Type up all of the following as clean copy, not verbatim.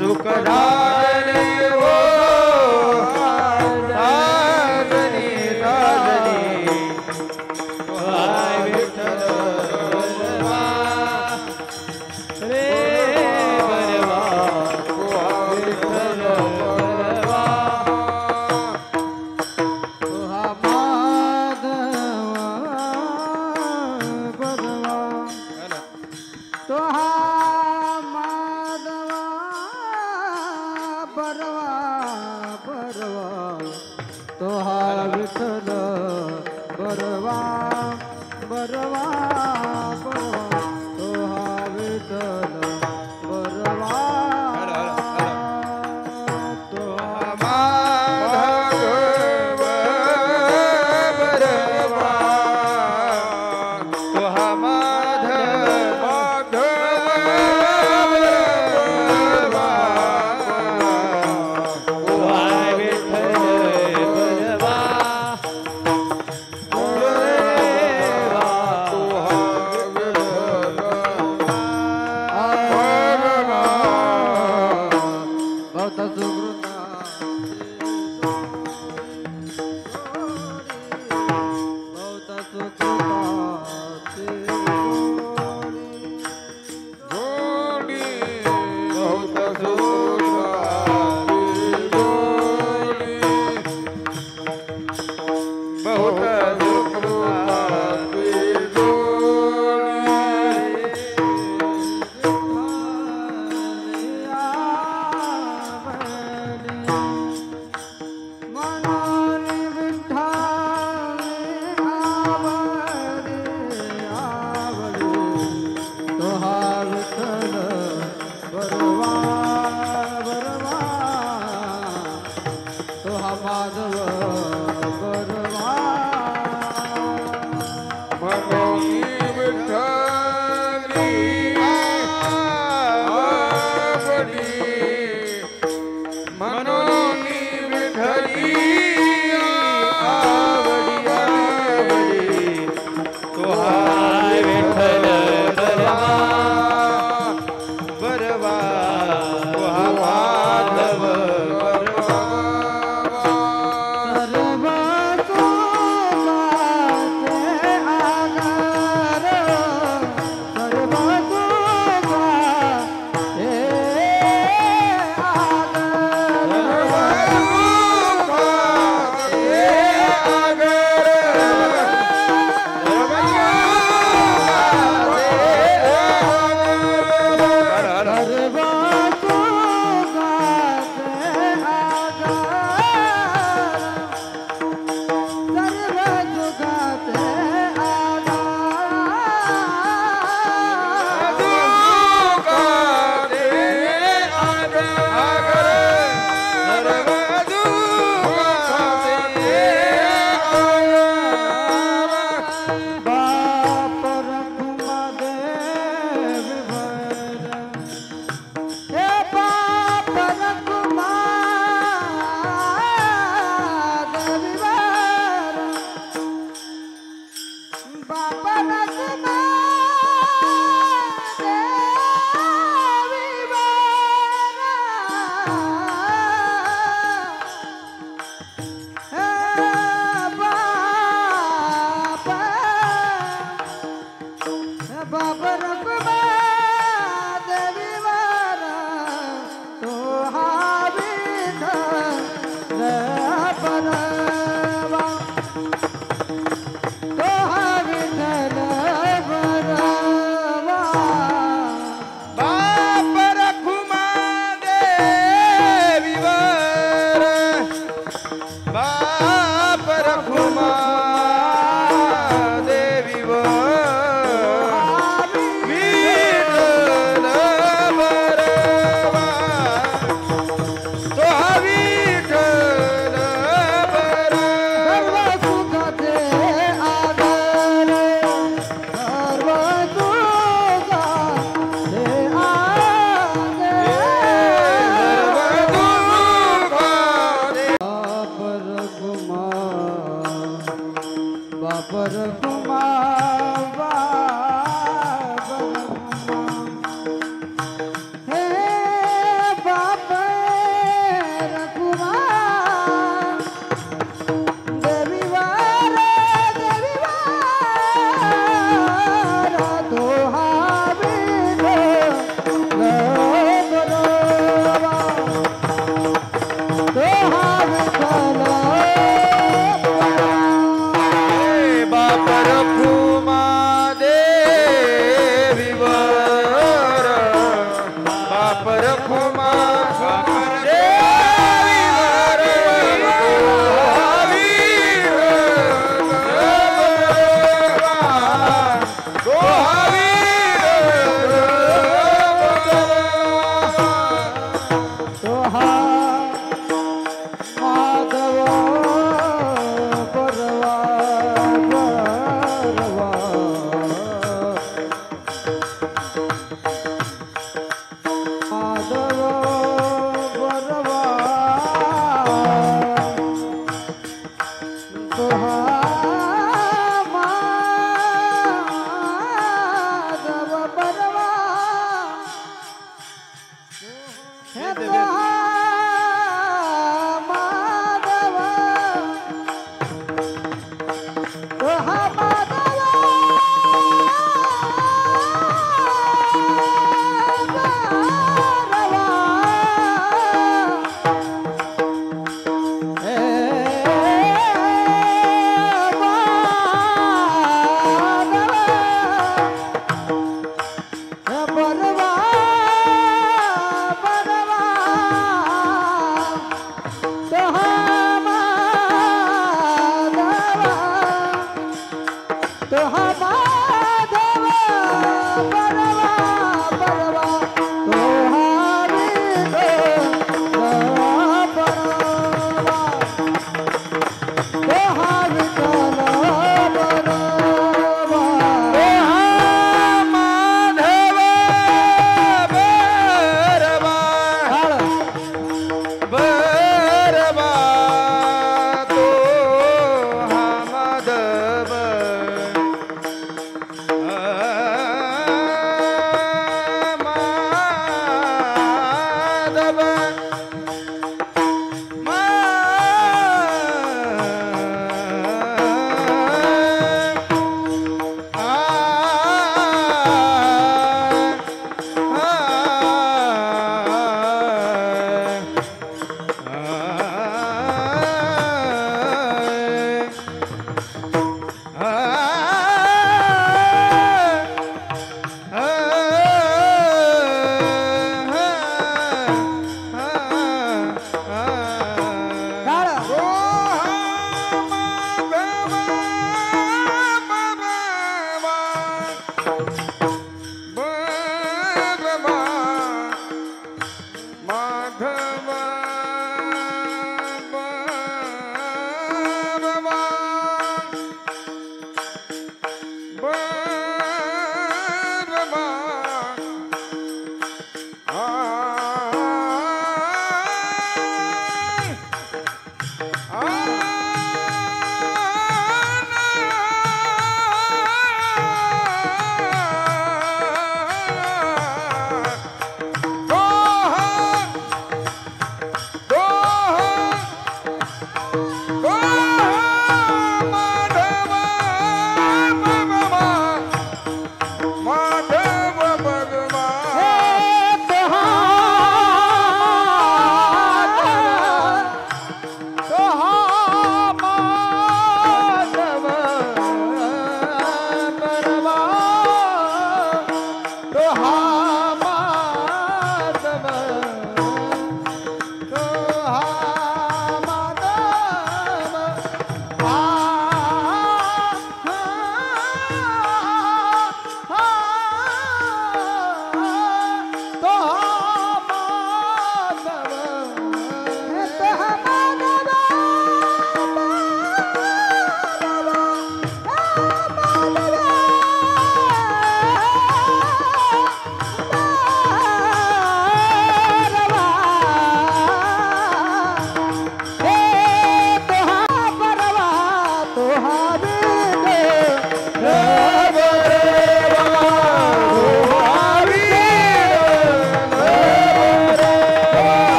सुखदारे वो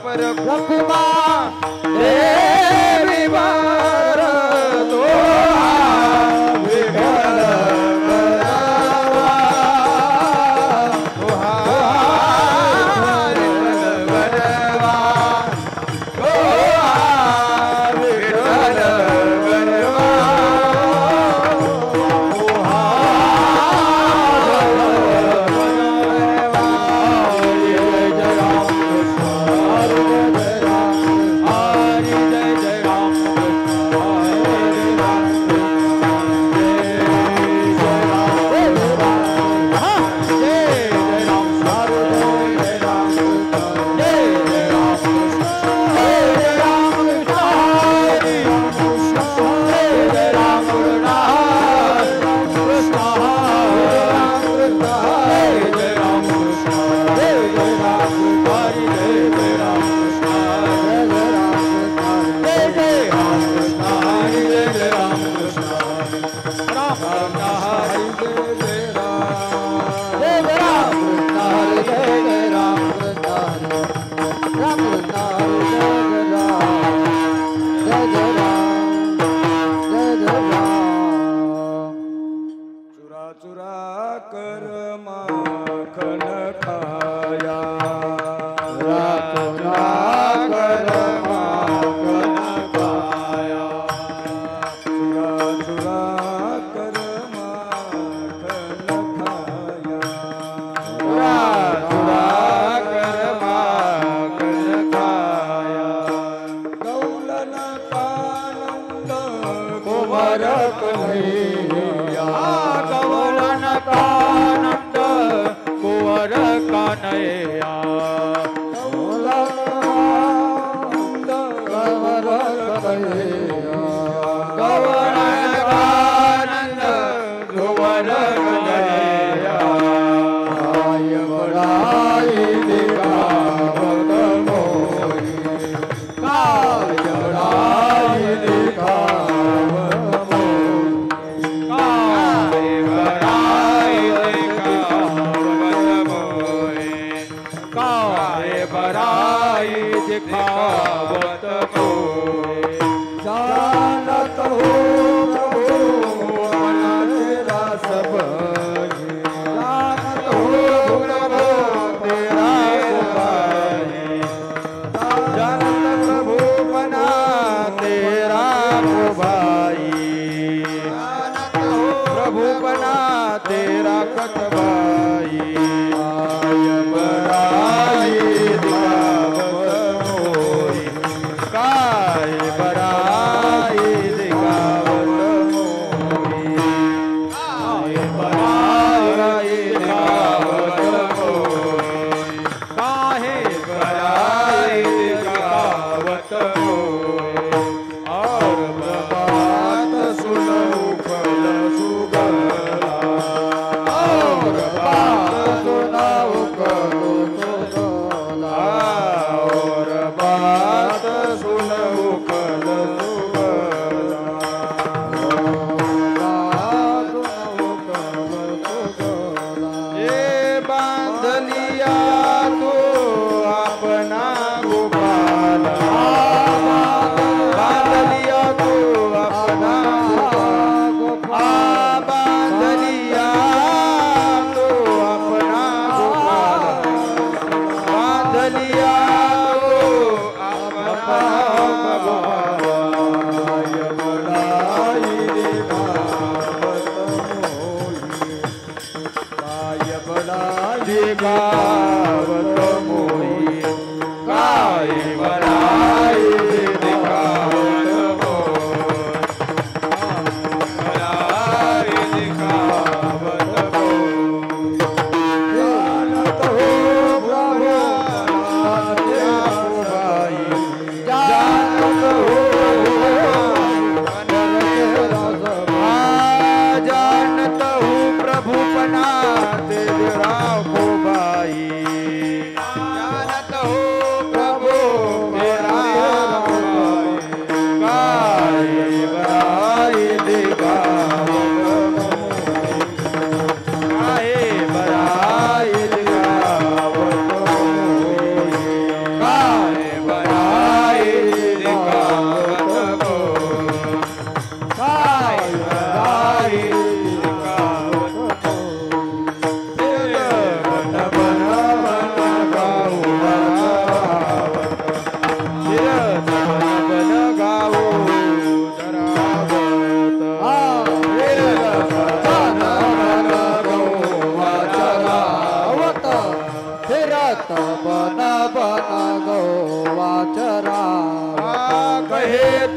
पर रखुमा रे विवार तो विठ्ठल बरावा काय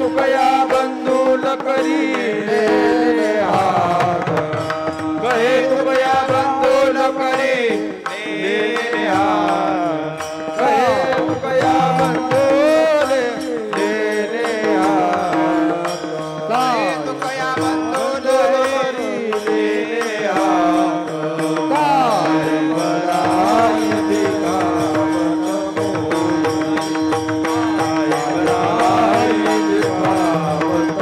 तुकया बंधूल करी नेले हात कहे तुकया बंधूल करी नेले हात कहे तुकया बंधूल नेले हात कहे तुकया बंधूल करी नेले हात काय बराई दिखावत काय बराई दिखावत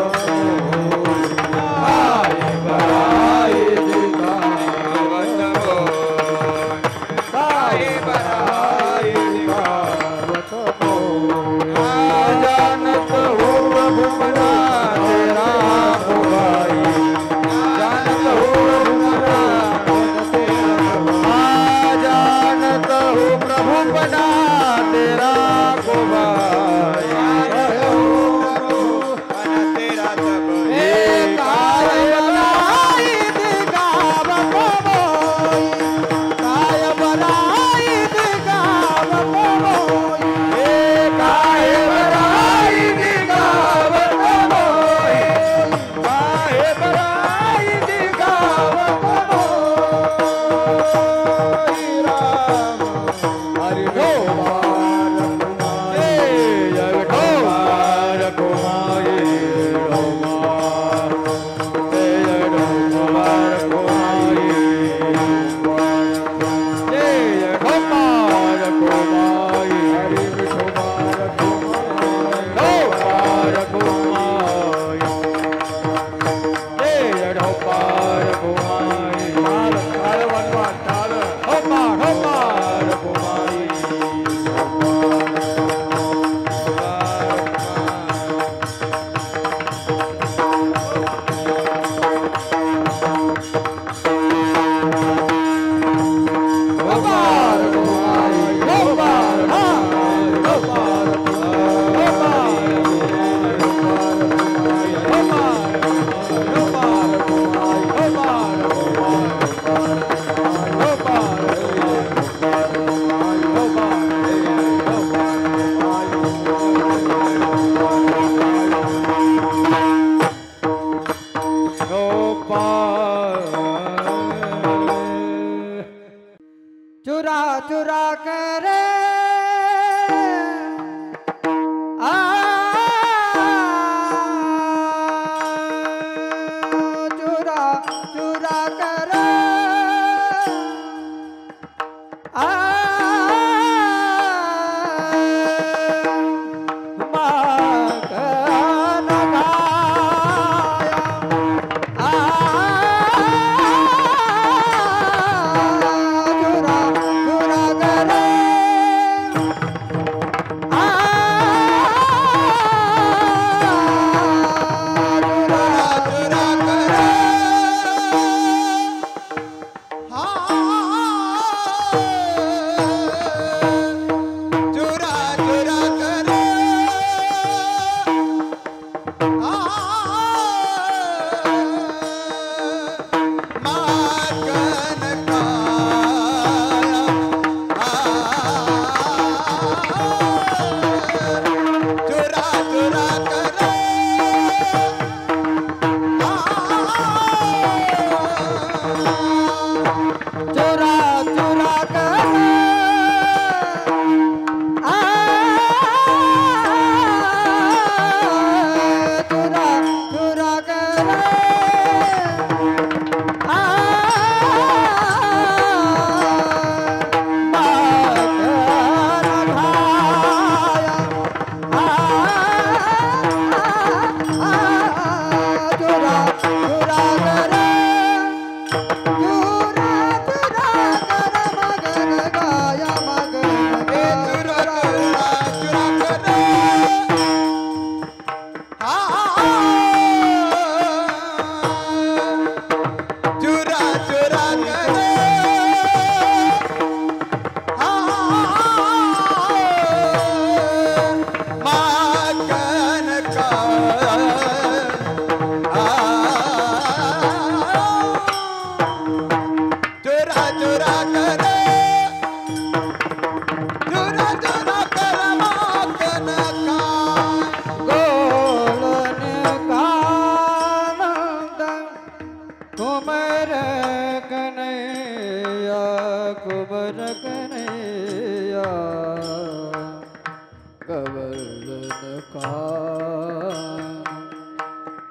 का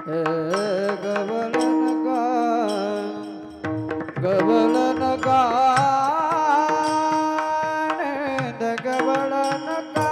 हे गवलन का गवलन का गवलन का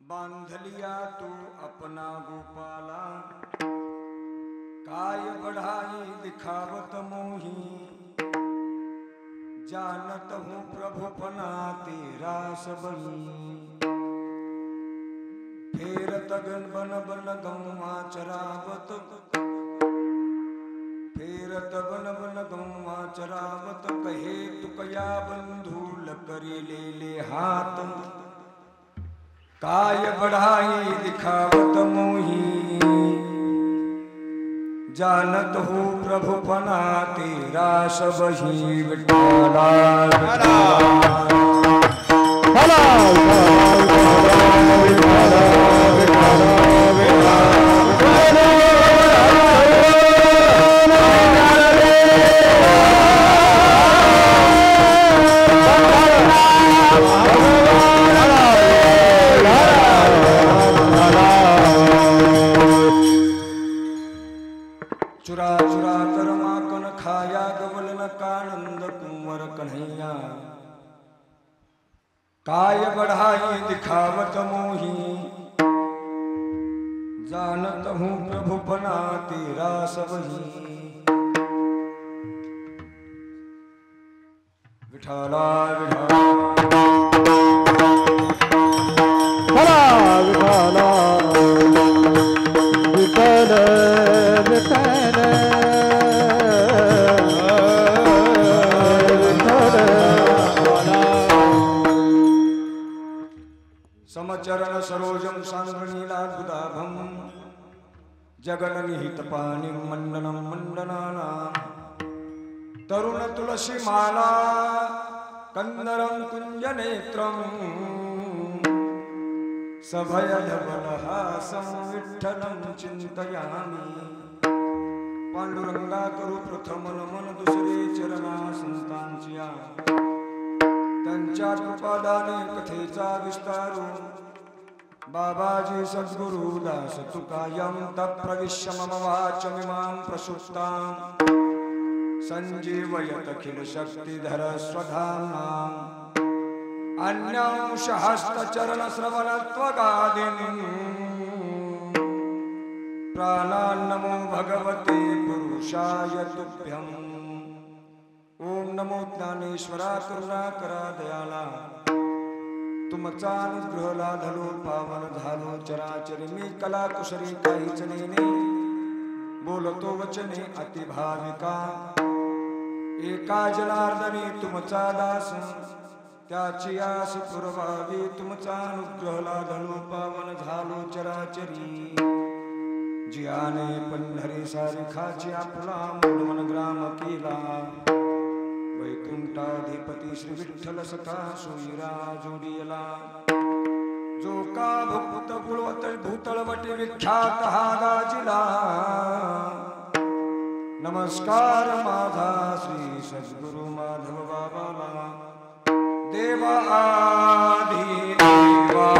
बांध लिया तू अपना गोपाला, काय बढ़ाई दिखावत मोही, जानत हूँ प्रभु पना तेरा सबही। फेरत गन बन बन गौवा चरावत, फेरत बन बन गौवा चरावत, कहे तुकया बंधु लकरी ले हाथ, काय बढ़ाई दिखावत मोही, जानत हूँ प्रभु पना तेरा सबही। विठ्ठला चुरा चुरा कर माखन खाया, गवल न कानंद कुंवर कन्हैया, काय बढ़ाई दिखावत मोही, जानत हूँ प्रभु पना तेरा सबही। विठला विठला जगननिहित पाणी मंडनं मंडनानां तरुण तुलसी माला कंदरं कुंजनेत्रं सभयधवलहासं विठ्ठलं चिंतयामि पांडुरंगा करू प्रथम नमन दुसरे चरणा संतांच्या त्यांच्या कृपादाने कथेचा विस्तारू बाबाजी सद्गुरु दास तुकायं तत्प्रविश्य मम वाचमिमां प्रसुप्तां संजीवयतखिल शक्तिधर स्वधाम्नां अन्यांशहस्तचरणश्रवणत्वगादीन् प्राणान्नमो भगवते पुरुषाय तुभ्यम् ओम नमो ज्ञानेश्वरा करुणाकरा दयाला तुमचा अनुग्रह लाधलो पावन झालो चराचरी मी कला कुशरी काहीच नेने बोलतो वचने अतिभाविका एका जनार्दनी तुमचा दास त्याची आस पुरवावी तुमचा अनुग्रह लाधलो पावन झालो चराचरी जियाने पंढरी सारिखाची आपला मूलमन ग्राम केला वैकुंठाधिपती श्री विठ्ठल सखा सोयीरा जोडियला जो का भक्त गुळवत भूतळवटी विख्यात हा गाजिला नमस्कार माझा श्री सद्गुरु माधव बाबाला देवा आधी देवा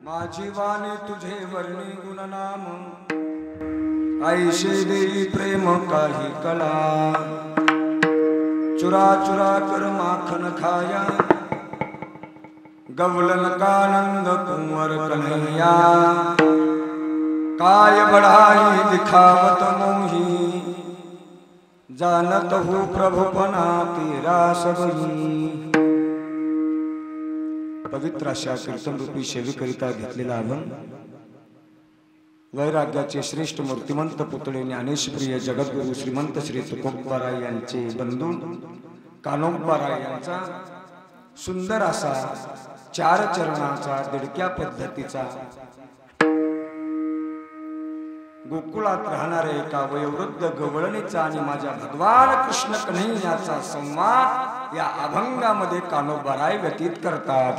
माझी वाणी तुझे वर्णी गुणनाम ऐशे देई प्रेम काही कला चुरा चुरा कर माखन खाया गवलन कानंद कुंवर कन्हैया काय बढ़ाई दिखावत मोही जानत हो प्रभुपना तेरा सबही पवित्र अशा कीर्तन रूपी सेवेकरिता घेतलेला अभंग वैराग्याचे श्रेष्ठ मूर्तिमंत पुतळे ज्ञानेशप्रिय जगद्गुरु श्रीमंत श्री तुकोबाराय यांचे बंधू कानोबाराय यांचा सुंदर असा 4 चरणाचा दिडक्या पद्धतीचा गोकुळात राहणारे एका वयोवृद्ध गवळणीचा आणि माझ्या भगवान कृष्ण कन्हैयाचा संवाद या अभंगामध्ये कानोबाराय व्यतीत करतात।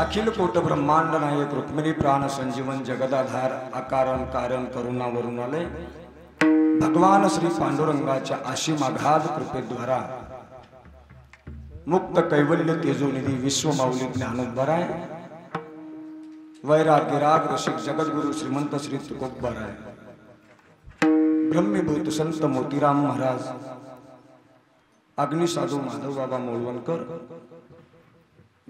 अखिल कोट ब्रह्मांड नायक रुक्मिणी प्राण संजीवन जगदाधार अकारण कारण करुणा वरुणालय भगवान श्री पांडुरंगाच्या असीम अगाध कृपेद्वारा मुक्त कैवल्य तेजोनिधी विश्वमाऊली ज्ञानोबाराय वैराग्य राग रसिक जगद्गुरु श्रीमंत श्री तुकोबाराय ब्रह्मीभूत संत मोतीराम महाराज अग्निसाधू माधव बाबा मोळवणकर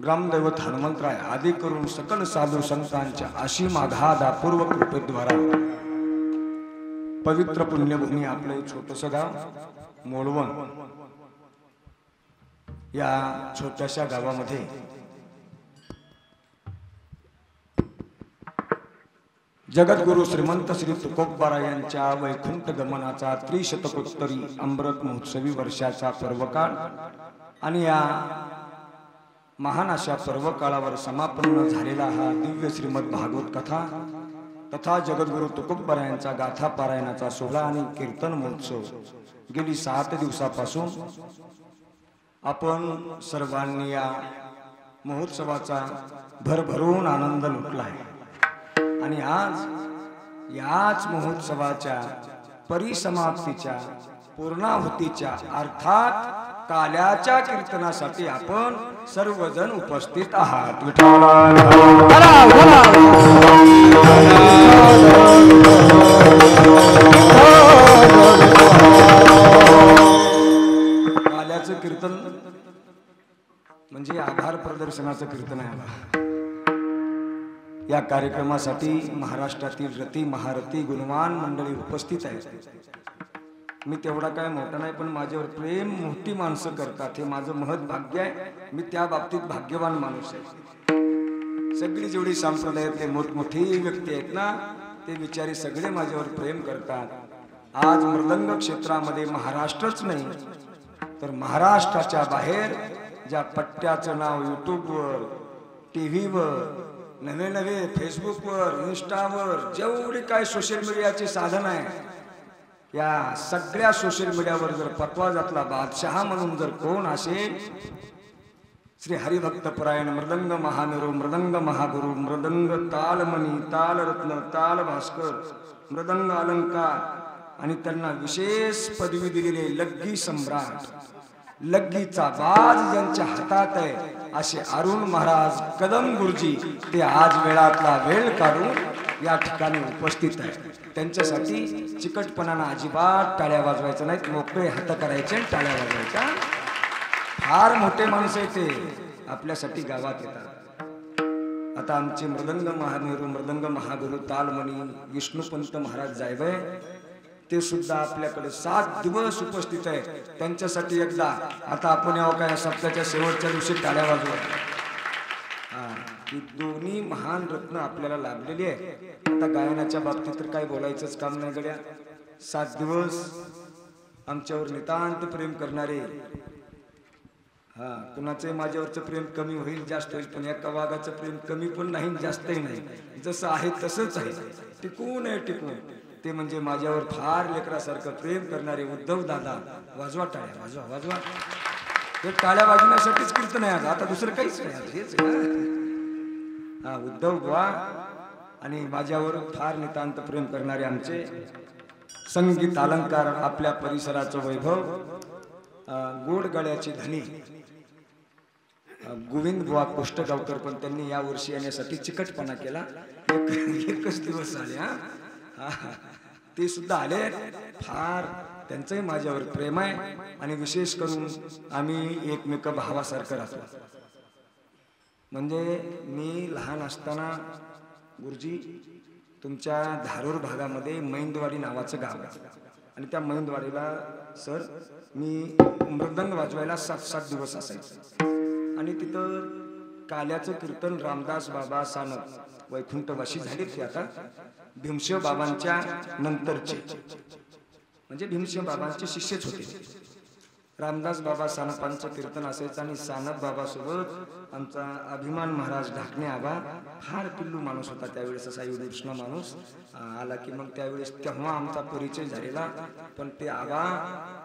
ग्रामदैवत हनुमंतराय आदी करून सकल साधू संतांच्या असीम अगाध अपूर्व कृपेद्वारा पवित्र पुण्यभूमी आपलं छोटस गाव मोळवण या छोट्याशा गावामध्ये जगद्गुरु श्रीमंत श्री तुकोबाराय यांच्या वैकुंठ गमनाचा त्रिशतकोत्तरी अमृत महोत्सवी वर्षाचा पर्वकाळ आणि या महान अशा पर्वकाळावर समापन्न झालेला हा दिव्य श्रीमद भागवत कथा तथा जगद्गुरु तुकोबारायांचा गाथा पारायणाचा सोहळा आणि कीर्तन महोत्सव गेली 7 दिवसापासून आपण सर्वांनी या महोत्सवाचा भरभरून आनंद लुटला आहे आणि आज याच महोत्सवाच्या परिसमाप्तीच्या पूर्णाहुतीच्या अर्थात काल्याच्या कीर्तनासाठी आपण सर्वजण उपस्थित आहात. काल्याचं कीर्तन म्हणजे आभार प्रदर्शनाचं कीर्तन आहे. या कार्यक्रमासाठी महाराष्ट्रातील रती महारथी गुणवान मंडळी उपस्थित आहेत. मी तेवढा काय मोठा नाही, पण माझ्यावर प्रेम मोठी माणसं करतात हे माझं महत् भाग्य आहे. मी त्या बाबतीत भाग्यवान माणूस आहे. सगळी जेवढी संप्रदायातले मोठमोठी व्यक्ती आहेत ना, ते बिचारे सगळे माझ्यावर प्रेम करतात. आज मृदंग क्षेत्रामध्ये महाराष्ट्रच नाही तर महाराष्ट्राच्या बाहेर ज्या पट्ट्याचं नाव यूट्यूबवर, टीव्हीवर, नवे नवे फेसबुकवर, इंस्टावर जेवढी काय सोशल मीडियाचे साधन आहे, या सगळ्या सोशल मीडियावर जर पतवाजातला बादशहा म्हणून जर कोण असेल, श्री हरिभक्त परायण मृदंग महामेरू मृदंग महागुरु मृदंग तालमणी तालरत्न ताल भास्कर मृदंग अलंकार आणि त्यांना विशेष पदवी दिलेले लग्गी सम्राट, लग्गीचा बाज ज्यांच्या हातात आहे असे अरुण महाराज कदम गुरुजी, ते आज वेळातला वेळ काढून या ठिकाणी उपस्थित आहे. त्यांच्यासाठी चिकटपणानं अजिबात टाळ्या वाजवायचं नाहीत, मोकळे हात करायचे, टाळ्या वाजवायच्या. फार मोठे माणसं ते आपल्यासाठी गावात येतात. आता आमचे मृदंग महामेरू मृदंग महागुरु तालमणी विष्णुपंत महाराज जायबे, ते सुद्धा आपल्याकडे 7 दिवस उपस्थित आहे. त्यांच्यासाठी एकदा आता आपण यावं काय सप्ताहाच्या शेवटच्या दिवशी टाळ्या वाजवा. ही दोन्ही महान रत्न आपल्याला लाभलेली आहे. आता गायनाच्या बाबतीत तर काय बोलायचंच काम नाही गड्या. 7 दिवस आमच्यावर नितांत प्रेम करणारे, कुणाचे माझ्यावरचं प्रेम कमी होईल जास्त होईल, पण एका वाघाचं प्रेम कमी पण नाही जास्तही नाही, जसं आहे तसंच आहे, टिकून आहे टिकून. ते म्हणजे माझ्यावर फार लेकरासारखं प्रेम करणारे उद्धव दादा. वाजवा टाळ्या, वाजवा वाजवा. हे टाळ्या वाजवण्यासाठीच कीर्तन आहे आज, आता दुसरं काहीच नाही. हेच उद्धव बुवा आणि माझ्यावर फार नितांत प्रेम करणारे आमचे संगीत अलंकार, आपल्या परिसराचं वैभव, गोड गळ्याची धनी गोविंद बुवा कोष्टगावकर, पण त्यांनी या वर्षी येण्यासाठी चिकटपणा केला. एकच दिवस आले. ते सुद्धा आले. फार त्यांचंही माझ्यावर प्रेम आहे आणि विशेष करून आम्ही एकमेक भावासारखं राहतो. म्हणजे मी लहान असताना गुरुजी तुमच्या धारूर भागामध्ये मैंदवाडी नावाचं गाव आहे आणि त्या मैंदवाडीला सर मी मृदंग वाजवायला 7-7 दिवस असायचं. आणि तिथं काल्याचं कीर्तन रामदास बाबा सानप वैकुंठवासी झाले. ते आता भीमसेव बाबांच्या नंतरचे, म्हणजे भीमसेव बाबांचे शिष्यच होते. रामदास बाबा सानपांचं कीर्तन असायचं आणि सानप बाबा सोबत आमचा अभिमान महाराज ढाकणे आबा, फार पिल्लू माणूस होता त्यावेळेस, असा युधिष्ण माणूस आला की मग त्यावेळेस तेव्हा आमचा परिचय झालेला. पण ते आबा,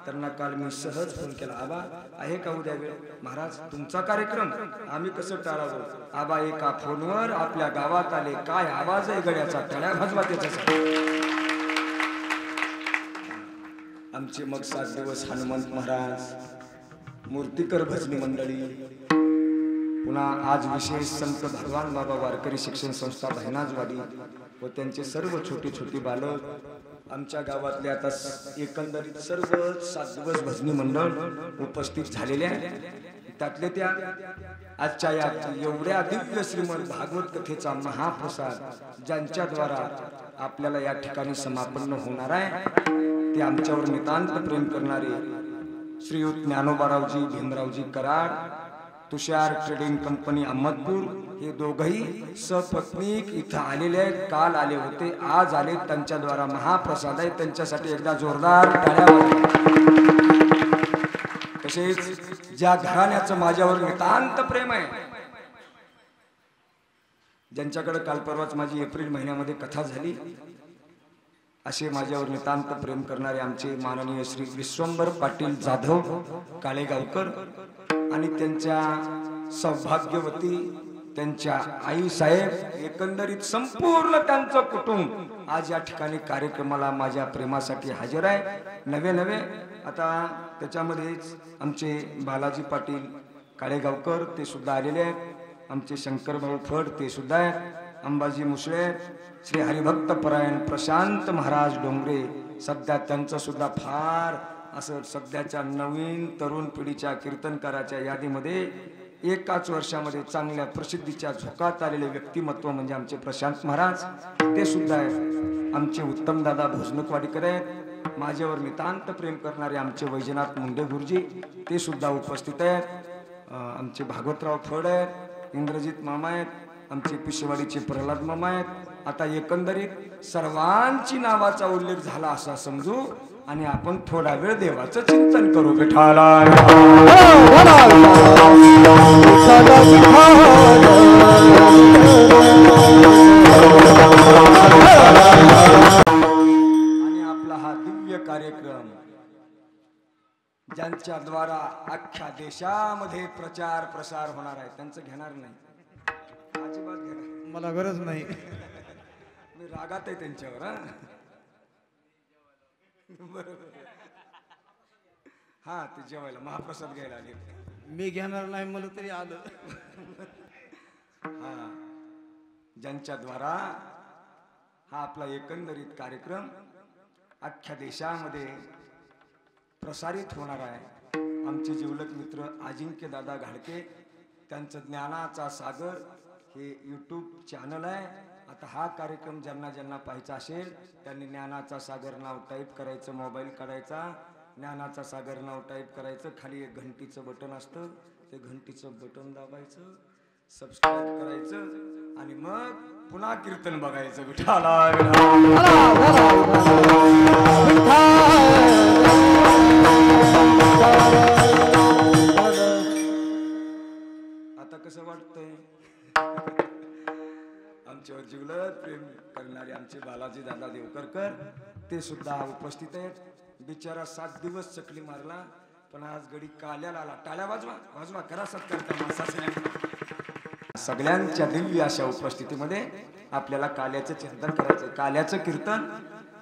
त्यांना काल मी सहज फोन केला, आबा आहे का उद्या वेळ? महाराज तुमचा कार्यक्रम आम्ही कसं टाळावं? आबा एका फोनवर आपल्या गावात आले, काय आवाज आहे गड्याचा, टाळ्या वाजवा त्याच्यासाठी. आमचे मग 7 दिवस हनुमंत महाराज, मूर्तिकर भजनी मंडळी, पुन्हा आज विशेष संत भगवान बाबा वारकरी शिक्षण संस्था बहिनाजवाडी व त्यांचे सर्व छोटी छोटी बालक आमच्या गावातले आता एकंदरीत सर्व 7 दिवस भजनी मंडळ उपस्थित झालेले आहे. त्यातले त्या आजच्या या एवढ्या दिव्य श्रीमद भागवत कथेचा महाप्रसाद ज्यांच्याद्वारा आपल्याला या ठिकाणी समापन्न होणार आहे, ते आमच्यावर नितांत प्रेम करणारे श्रीयुत ज्ञानोबारावजी भीमरावजी कराड, तुषार ट्रेडिंग कंपनी अहमदपूर, हे दोघही सपत्नीक इथं आलेले आहेत. काल आले होते, आज आले. त्यांच्याद्वारा महाप्रसाद आहे. त्यांच्यासाठी एकदा जोरदार टाळ्या वाजवा. तसेच ज्या घराण्याचं माझ्यावर नितांत प्रेम आहे, ज्यांच्याकडे काल परवाच माझी एप्रिल महिन्यामध्ये कथा झाली, असे माझ्यावर नितांत प्रेम करणारे आमचे माननीय श्री विश्वंभर पाटील जाधव काळेगावकर आणि त्यांच्या सौभाग्यवती त्यांच्या आई साहेब, एकंदरीत संपूर्ण त्यांचं कुटुंब आज या ठिकाणी कार्यक्रमाला माझ्या प्रेमासाठी हजर आहे. नवे नवे आता त्याच्यामध्येच आमचे बालाजी पाटील काळेगावकर ते सुद्धा आलेले आहेत. आमचे शंकरभाऊ फड ते सुद्धा आहेत. अंबाजी मुसळे, श्री हरिभक्त परायण प्रशांत महाराज डोंगरे, सध्या त्यांचं सुद्धा फार असं सध्याच्या नवीन तरुण पिढीच्या कीर्तनकाराच्या यादीमध्ये एकाच वर्षामध्ये चांगल्या प्रसिद्धीच्या झोकात आलेले व्यक्तिमत्व म्हणजे आमचे प्रशांत महाराज ते सुद्धा आहेत. आमचे उत्तम दादा भोजनकवाडीकर आहेत. माझ्यावर नितांत प्रेम करणारे आमचे वैजनाथ मुंडे गुरुजी ते सुद्धा उपस्थित आहेत. आमचे भागवतराव फड आहेत, इंद्रजित मामा आहेत, आमचे पिशेवाडीचे प्रल्हाद मामा आहेत. आता एकंदरीत सर्वांची नावाचा उल्लेख झाला असा समजू आणि आपण थोडा वेळ देवाचं चिंतन करू. विठाला आणि आपला हा दिव्य कार्यक्रम ज्यांच्या द्वारा अख्ख्या देशामध्ये प्रचार प्रसार होणार आहे त्यांचं घेणार नाही, अजिबात घेणार मला गरज नाही. मी रागात आहे त्यांच्यावर. बरोबर, हा ते जेवायला महाप्रसाद घ्यायला आले. मी घेणार नाही मला तरी आलं. हा, ज्यांच्या द्वारा हा आपला एकंदरीत कार्यक्रम अख्ख्या देशामध्ये प्रसारित होणार आहे. आमचे जिवलग मित्र अजिंक्य दादा घाडके, त्यांचं ज्ञानाचा सागर हे यूट्यूब चॅनल आहे. आता हा कार्यक्रम ज्यांना ज्यांना पाहायचा असेल त्यांनी ज्ञानाचा सागर नाव टाईप करायचं, मोबाईल काढायचा, ज्ञानाचा सागर नाव टाईप करायचं, खाली एक घंटीचं बटन असतं, ते घंटीचं बटन दाबायचं, सबस्क्राईब करायचं आणि मग पुन्हा कीर्तन बघायचं. विठाला आता कसं वाटतंय? आमच्यावर जिवलग प्रेम करणारे आमचे बालाजी दादा देवकरकर ते सुद्धा उपस्थित आहेत. बिचारा 7 दिवस चकली मारला पण आज गडी काल्याला आला. टाळ्या वाजवा, वाजवा, करा सत्कार करा. सगळ्यांच्या दिव्य अशा उपस्थितीमध्ये आपल्याला काल्याचं चिंतन करायचं. काल्याचं कीर्तन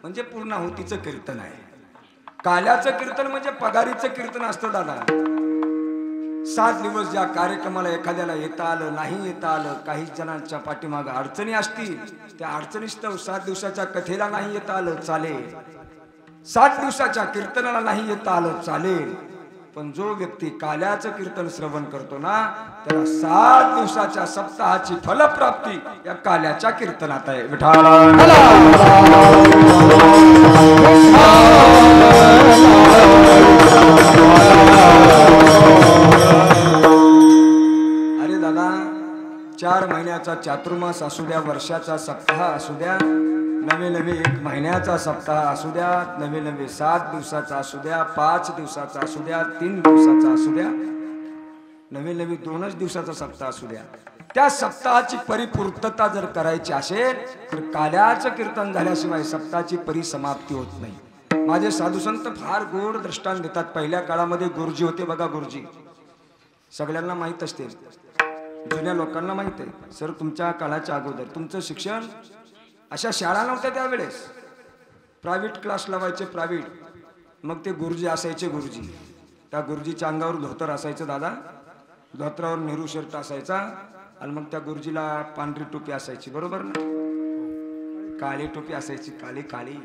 म्हणजे पूर्णाहुतीचं कीर्तन आहे. काल्याचं कीर्तन म्हणजे पगारीचं कीर्तन असतं दादा. 7 दिवस ज्या कार्यक्रमाला एखाद्याला येता आलं नाही, येता आलं, काही जणांच्या पाठीमाग अडचणी असतील, त्या अडचणीस्तव 7 दिवसाच्या कथेला नाही येता आलं चालेल, 7 दिवसाच्या कीर्तनाला नाही येता आलं चालेल, पण जो व्यक्ती काल्याचं कीर्तन श्रवण करतो ना त्याला 7 दिवसाच्या सप्ताहाची फलप्राप्ती या काल्याच्या कीर्तनात आहे. विठाला अरे दादा, 4 महिन्याचा चातुर्मास असू द्या, वर्षाचा सप्ताह असू द्या, नवे नवे 1 महिन्याचा सप्ताह असू द्या, नवे नवे 7 दिवसाचा असू द्या, 5 दिवसाचा असू द्या, 3 दिवसाचा असू द्या, नवे नवे 2च दिवसाचा सप्ताह असू द्या, त्या सप्ताहाची परिपूर्तता जर करायची असेल तर काल्याचं कीर्तन झाल्याशिवाय सप्ताहाची परिसमाप्ती होत नाही. माझे साधू संत फार गोड दृष्टांत देतात. पहिल्या काळामध्ये गुरुजी होते बघा, गुरुजी सगळ्यांना माहीत असते, जुन्या लोकांना माहित आहे. सर तुमच्या काळाच्या अगोदर तुमचं शिक्षण, अशा शाळा नव्हत्या त्यावेळेस, प्रायव्हेट क्लास लावायचे प्रायव्हेट, मग ते गुरुजी असायचे. गुरुजी, त्या गुरुजीच्या अंगावर धोतर असायचं दादा, धोतरावर नेहरू शर्ट असायचा आणि मग त्या गुरुजीला पांढरी टोपी असायची, बरोबर ना, काळी टोपी असायची, काळी काळी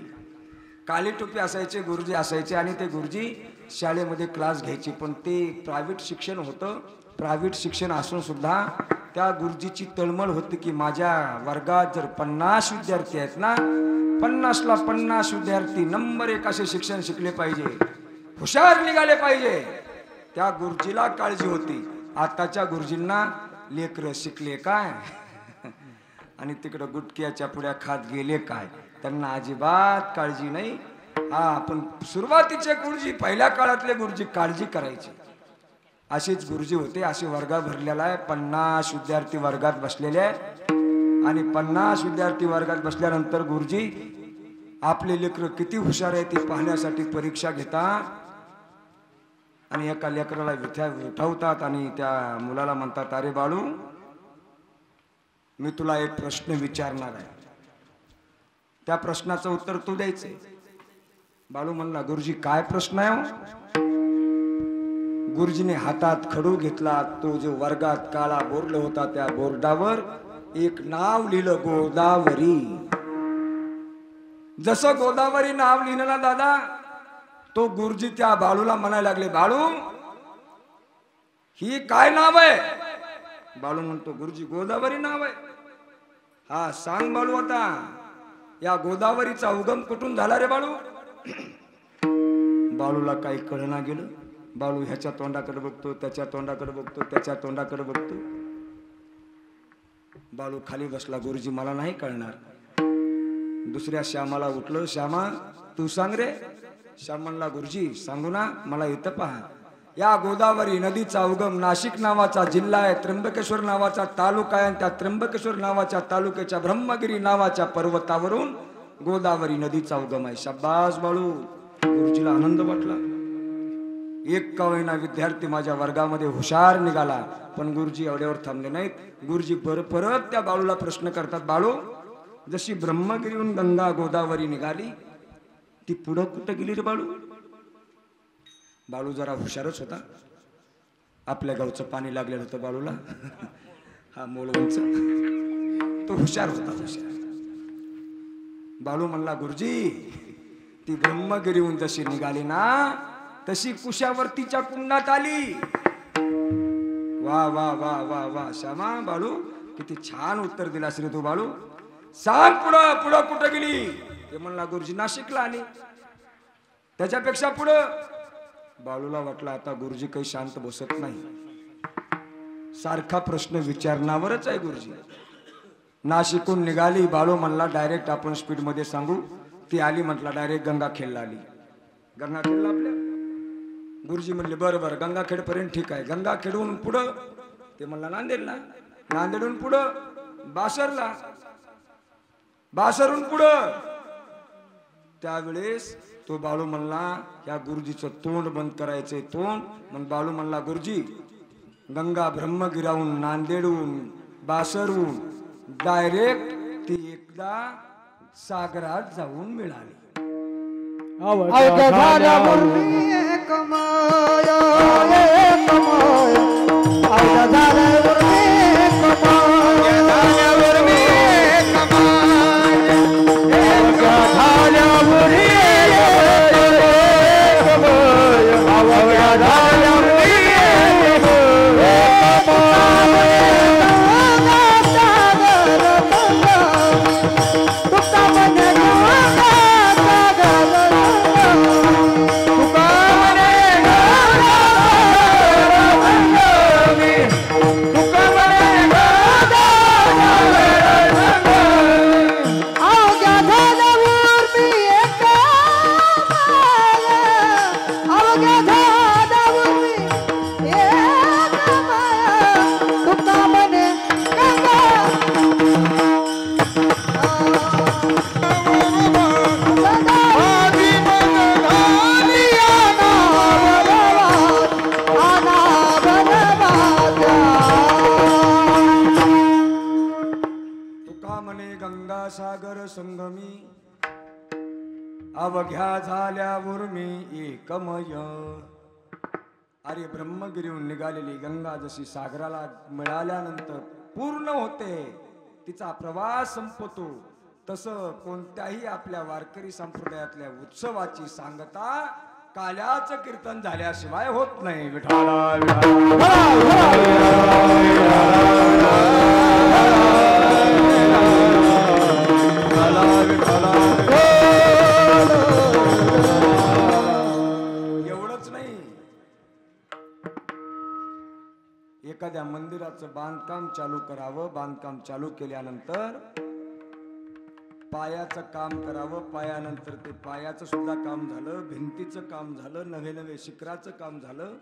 काळी टोपी असायचे गुरुजी असायचे. आणि ते गुरुजी शाळेमध्ये क्लास घ्यायचे, पण ते प्रायव्हेट शिक्षण होतं. प्रायव्हेट शिक्षण असून सुद्धा त्या गुरुजीची तळमळ होती की माझ्या वर्गात जर 50 विद्यार्थी आहेत ना, 50ला 50 विद्यार्थी नंबर 1 असे शिक्षण शिकले पाहिजे. हुशार निघाले पाहिजे. त्या गुरुजीला काळजी होती. आताच्या गुरुजींना लेकरं शिकले काय आणि तिकडं गुटक्याच्या पुड्या खात गेले काय, त्यांना अजिबात काळजी नाही. हा, पण सुरुवातीचे गुरुजी, पहिल्या काळातले गुरुजी काळजी करायचे. असेच गुरुजी होते. असे वर्ग भरलेला आहे. 50 विद्यार्थी वर्गात बसलेले आहेत आणि 50 विद्यार्थी वर्गात बसल्यानंतर गुरुजी आपले लेकरं किती हुशार आहे ते पाहण्यासाठी परीक्षा घेतात आणि एका लेकराला उठवतात आणि त्या मुलाला म्हणतात, अरे बाळू, मी तुला एक प्रश्न विचारणार आहे, त्या प्रश्नाचं उत्तर तू द्यायचंय. बाळू म्हणला, गुरुजी काय प्रश्न आहे हो? गुरुजीने हातात खडू घेतला. तो जो वर्गात काळा बोर्ड होता त्या बोर्डावर एक नाव लिहिलं, गोदावरी. जसं गोदावरी नाव लिहिलं ना दादा, तो गुरुजी त्या बाळूला म्हणायला लागले, बाळू ही काय नाव आहे? बाळू म्हणतो, गुरुजी गोदावरी नाव आहे. हा, सांग बाळू आता या गोदावरीचा उगम कुठून झाला रे बाळू? बाळूला काही कळना गेलं. बाळू ह्याच्या तोंडाकडे बघतो, त्याच्या तोंडाकडे बघतो, त्याच्या तोंडाकडे बघतो. बाळू खाली बसला, गुरुजी मला नाही कळणार. दुसऱ्या श्यामाला उठलं, श्यामा तू सांग रे. श्याम म्हणला, गुरुजी सांगू ना, मला इथं पहा. या गोदावरी नदीचा उगम नाशिक नावाचा जिल्हा आहे, त्र्यंबकेश्वर नावाचा तालुका आहे आणि त्या त्र्यंबकेश्वर नावाच्या तालुक्याच्या ब्रह्मगिरी नावाच्या पर्वतावरून गोदावरी नदीचा उगम आहे. शाबास बाळू. गुरुजीला आनंद वाटला. एक का होईना विद्यार्थी माझ्या वर्गामध्ये हुशार निघाला. पण गुरुजी एवढ्यावर थांबले नाहीत. गुरुजी परत त्या बाळूला प्रश्न करतात, बाळू जशी ब्रह्मगिरीहून गंगा गोदावरी निघाली ती पुढं कुठं गेली रे बाळू? बाळू जरा हुशारच होता. आपल्या गावचं पाणी लागलेलं होतं बाळूला. हा मोलवणचं, तो हुशार होता, हुशार. बाळू म्हणला, गुरुजी ती ब्रह्मगिरीहून जशी निघाली ना तशी कुशावर्तीच्या कुंडात आली. वा वा वा वा वा श्यामा, बाळू किती छान उत्तर दिला रे तू. बाळू सांग पुढं पुढं कुठं गेली? ते म्हणला, गुरुजी नाशिकला आली. त्याच्यापेक्षा पुढं? बाळूला वाटलं आता गुरुजी काही शांत बसत नाही, सारखा प्रश्न विचारण्यावरच आहे गुरुजी. नाशिकहून निघाली. बाळू म्हणला, डायरेक्ट आपण स्पीड मध्ये सांगू. ती आली, म्हटला डायरेक्ट गंगाखेडला आली. गंगाखेडला आपल्या? गुरुजी म्हणले, बरं बरं गंगाखेड पर्यंत ठीक आहे. गंगाखेडून पुढं? ते म्हणला नांदेडला. नांदेडून पुढं? बासरला. बासरून पुढं? त्यावेळेस तो बाळू म्हणला, या गुरुजीचं तोंड बंद करायचंय तोंड. मग बाळू म्हणला, गुरुजी गंगा ब्रह्मगिराहून नांदेडून बासरून डायरेक्ट ती एकदा सागरात जाऊन मिळाली. सागर संगमी अवघ्या झाल्यावर मी एकमय. अरे ब्रह्मगिरीहून निघालेली गंगा जशी सागराला मिळाल्यानंतर पूर्ण होते, तिचा प्रवास संपतो, तसं कोणत्याही आपल्या वारकरी संप्रदायातल्या उत्सवाची सांगता काल्याचं कीर्तन झाल्याशिवाय होत नाही. विठाला एवढं एखाद्या मंदिराचं बांधकाम चालू करावं, बांधकाम चालू केल्यानंतर पायाचं काम करावं, पायानंतर ते पायाचं सुद्धा काम झालं, भिंतीचं काम झालं, नवे नवे शिखराचं काम झालं.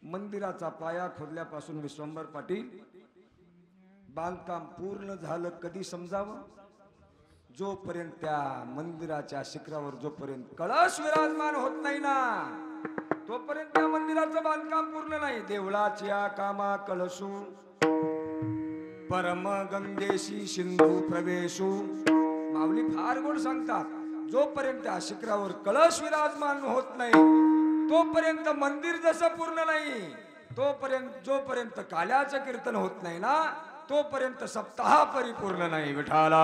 मंदिराचा पाया खोदल्यापासून विश्वंभर पाटील बांधकाम पूर्ण झालं कधी समजावं? जोपर्यंत त्या मंदिराच्या शिखरावर जोपर्यंत कळस विराजमान होत नाही ना, तोपर्यंत त्या मंदिराचं बांधकाम पूर्ण नाही. देवळाच्या कामा कळसू परम गंगेशी सिंधू प्रवेशू. माऊली फार गोड सांगतात, जोपर्यंत त्या शिखरावर कळस विराजमान होत नाही तोपर्यंत मंदिर जसं पूर्ण नाही, तोपर्यंत जोपर्यंत काल्याचं कीर्तन होत नाही ना तोपर्यंत सप्ताह परिपूर्ण नाही. विठाला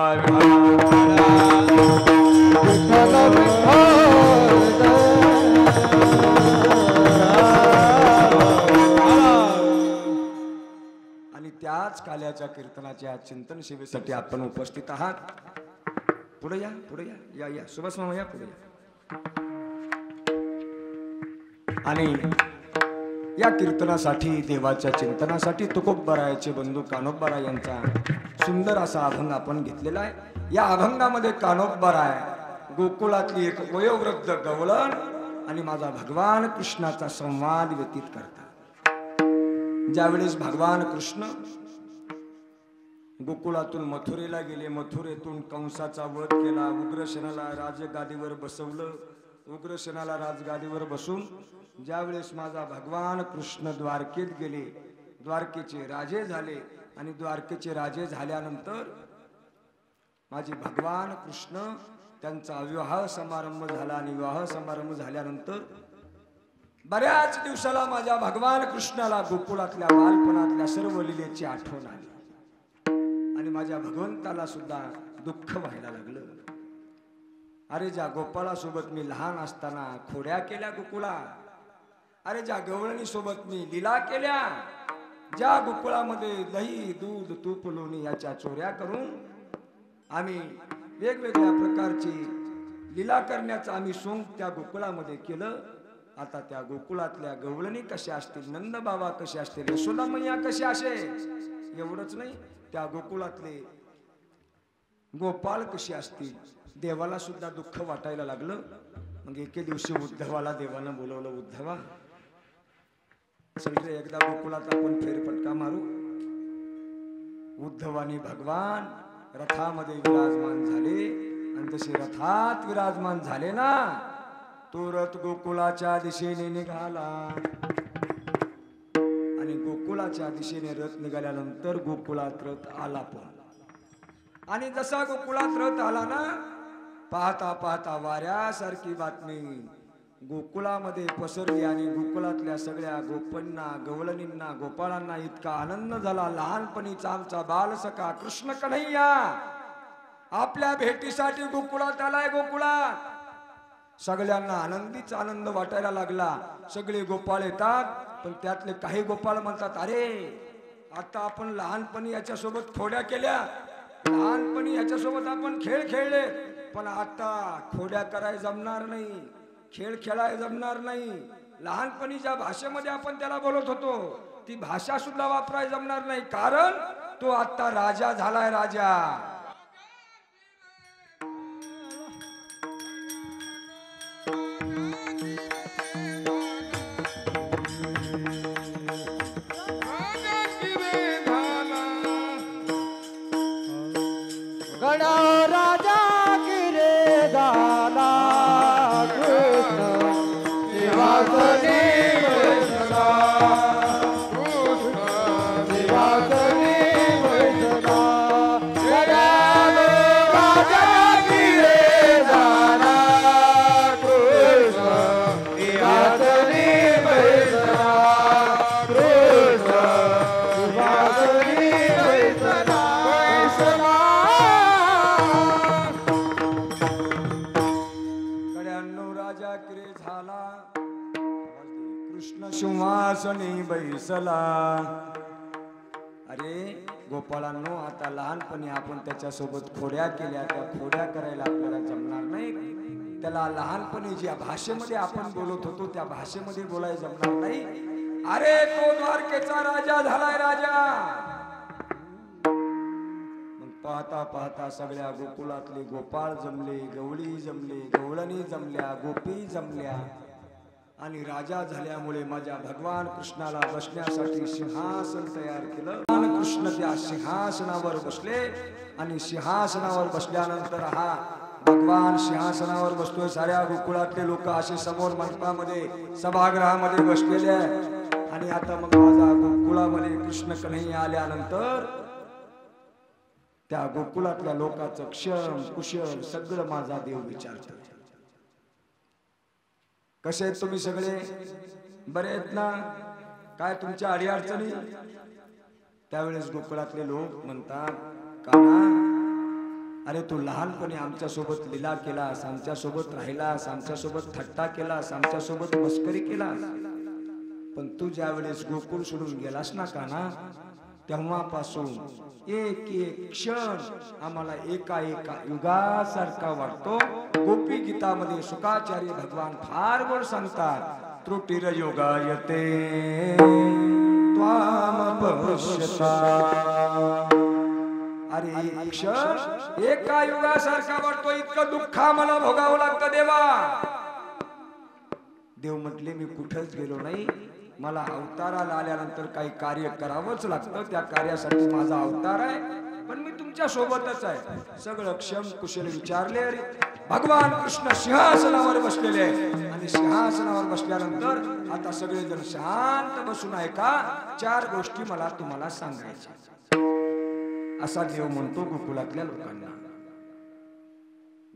आणि त्याच काल्याच्या कीर्तनाच्या चिंतन सेवेसाठी आपण उपस्थित आहात. पुढे या, पुढे या, या या सुभाष मामा या पुढे या. आणि या कीर्तनासाठी, देवाच्या चिंतनासाठी तुकोबरायाचे बंधू कानोबराय यांचा सुंदर असा अभंग आपण घेतलेला आहे. या अभंगामध्ये कानोबराय गोकुळातली एक वयोवृद्ध गवळण आणि माझा भगवान कृष्णाचा संवाद व्यतीत करतात. ज्यावेळेस भगवान कृष्ण गोकुळातून मथुरेला गेले, मथुरेतून कंसाचा वध केला, उग्रसेनाला राजगादीवर बसवलं, उग्रसेनाला राजगादीवर बसून ज्यावेळेस माझा भगवान कृष्ण द्वारकेत गेले, द्वारकेचे राजे झाले आणि द्वारकेचे राजे झाल्यानंतर माझे भगवान कृष्ण त्यांचा विवाह समारंभ झाला आणि विवाह समारंभ झाल्यानंतर बऱ्याच दिवसाला माझ्या भगवान कृष्णाला गोकुळातल्या बालपणातल्या सर्व लीलेची आठवण आली आणि माझ्या भगवंताला सुद्धा दुःख व्हायला लागलं. अरे ज्या गोपाळासोबत मी लहान असताना खोड्या केल्या गोकुळात, अरे ज्या गवळणी सोबत मी लीला केल्या, ज्या गोकुळामध्ये दही दूध तूप लोणी याच्या चोऱ्या करून आम्ही वेगवेगळ्या प्रकारची लीला करण्याचं आम्ही सोंग त्या गोकुळामध्ये केलं, आता त्या गोकुळातल्या गवळणी कशा असतील, नंद बाबा कसे असतील, यशोदा मैया कशी असेल, एवढंच नाही त्या गोकुळातले गोपाळ कशी असतील, देवाला सुद्धा दुःख वाटायला लागलं. मग एके दिवशी उद्धवाला देवानं बोलवलं, उद्धवा चल रे एकदा गोकुळात आपण फेरफटका मारू. उद्धवानी भगवान रथामध्ये विराजमान झाले आणि तसे रथात विराजमान झाले ना, तो रथ गोकुळाच्या दिशेने निघाला आणि गोकुळाच्या दिशेने रथ निघाल्यानंतर गोकुळात रथ आला पण, आणि जसा गोकुळात रथ आला ना, पाहता पाहता वाऱ्यासारखी बातमी गोकुळामध्ये पसरली आणि गोकुळातल्या सगळ्या गोपांना, गवळणींना, गोपाळांना इतका आनंद झाला. लहानपणीचा आमचा बालसखा कृष्ण कन्हैया आपल्या भेटीसाठी गोकुळात आलाय. गोकुळात सगळ्यांना आनंदीच आनंद वाटायला लागला. सगळे गोपाळ येतात, पण त्यातले काही गोपाळ म्हणतात, अरे आता आपण लहानपणी याच्यासोबत खोड्या केल्या, लहानपणी याच्यासोबत आपण खेळ खेळले, पण आता खोड्या करायला जमणार नाही, खेळ खेळायला जमणार नाही. लहानपणी ज्या भाषेमध्ये आपण त्याला बोलत होतो ती भाषा सुद्धा वापरायला जमणार नाही, कारण तो आता राजा झालाय. राजा सिंहासनी बैसला. अरे गोपाळांनो, आता लहानपणी आपण त्याच्यासोबत खोड्या केल्या, त्या खोड्या करायला आपल्याला जमणार नाही. त्याला लहानपणी ज्या भाषेमध्ये आपण बोलत होतो त्या भाषेमध्ये बोलायला जमणार नाही. अरे तो द्वारकेचा राजा झालाय राजा. मग पाहता पाहता सगळ्या गोकुळातले गोपाळ जमले, गवळी जमले, गवळणी जमल्या, गोपी जमल्या आणि राजा झाल्यामुळे माझ्या भगवान कृष्णाला बसण्यासाठी सिंहासन तयार केलं. भगवान कृष्ण त्या सिंहासनावर बसले आणि सिंहासनावर बसल्यानंतर हा भगवान सिंहासनावर बसतोय. साऱ्या गोकुळातले लोक असे समोर मंडपामध्ये सभागृहामध्ये बसलेले आहे. आणि आता मग माझा गोकुळामध्ये कृष्ण कन्हैया आल्यानंतर त्या गोकुळातल्या लोकांचं क्षम कुशल सगळं माझा देव विचारतो. कसे आहेत तुम्ही सगळे? बरे आहेत ना? काय तुमच्या अडीअडचणी? त्यावेळेस गोकुळातले लोक म्हणतात, काना अरे तू लहानपणी आमच्या सोबत लीला केलास, आमच्या सोबत राहिलास, आमच्या सोबत थट्टा केलास, आमच्या सोबत मस्करी केलास, पण तू ज्या वेळेस गोकुळ सोडून गेलास ना काना, तेव्हापासून एक एक क्षण आम्हाला एका एका युगासारखा वाटतो. गोपी गीतामध्ये सुखाचार्य भगवान फार गोड सांगतात, त्रुटिर्योगायते त्वाम पश्यता. अरे क्षण एका युगासारखा वाटतो, इतकं दुःख आम्हाला भोगावं लागतं देवा. देव म्हटले मी कुठंच गेलो नाही, मला अवताराला आल्यानंतर काही कार्य करावंच लागतं, त्या कार्यासाठी माझा अवतार आहे, पण मी तुमच्या सोबतच आहे. सगळं क्षम कुशल विचारले. भगवान कृष्ण सिंहासनावर बसलेले आहे आणि सिंहासनावर बसल्यानंतर आता सगळेजण शांत बसून ऐका, 4 गोष्टी मला तुम्हाला सांगायच्या, असा देव म्हणतो गोकुळातल्या लोकांना.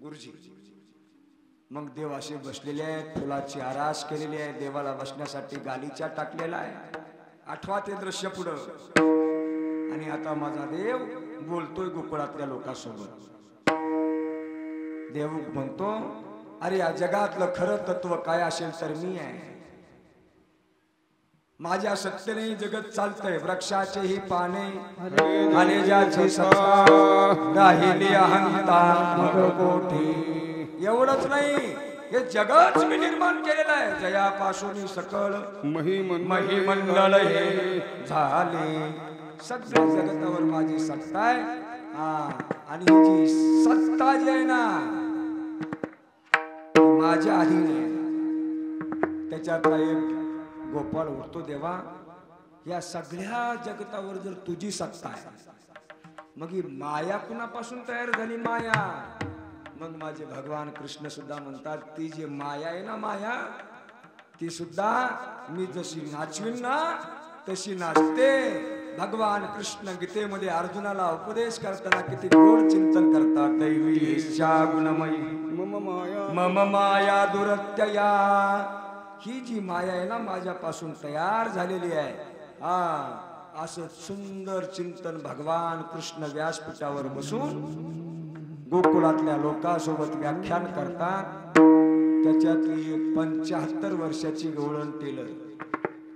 गुरुजी मग देव असे बसलेले आहेत, फुलाची आरास केलेली आहे, देवाला बसण्यासाठी गालीचा टाकलेला आहे. 8वा ते दृश्य पुढं. आणि आता माझा देव बोलतोय गोकुळातल्या लोकांसोबत. देव म्हणतो, अरे या जगातलं खरं तत्व काय असेल तर मी आहे. माझ्या सत्तेने जगत चालतंय. वृक्षाचे ही पाने आणि ज्याची सत्ता राहिली अहंता मग कोठी. एवढंच नाही, हे जगच मी निर्माण केलेलं आहे. जयापासून सकळ महिमंडळ हे झाले. सगळ्या जगतावर माझी सत्ता आहे. आणि जी सत्ता जी आहे ना माझ्या अधीन आहे. त्याच्यातला एक गोपाळ उठतो, देवा या सगळ्या जगतावर जर तुझी सत्ता आहे, मग ही माया कुणापासून तयार झाली? माया. मग माझे भगवान कृष्ण सुद्धा म्हणतात, ती जी माया आहे ना माया, ती सुद्धा मी जशी नाचवीन ना तशी नाचते. भगवान कृष्ण गीतेमध्ये अर्जुनाला उपदेश करताना किती गोड चिंतन करतात. दैवी गुणमयी मम माया दुरत्यया. ही जी माया आहे ना माझ्यापासून तयार झालेली आहे. असं सुंदर चिंतन भगवान कृष्ण व्यासपीठावर बसून गोकुळातल्या लोकांसोबत व्याख्यान करतात. त्याच्यातली 75 वर्षाची गवळण टेलर.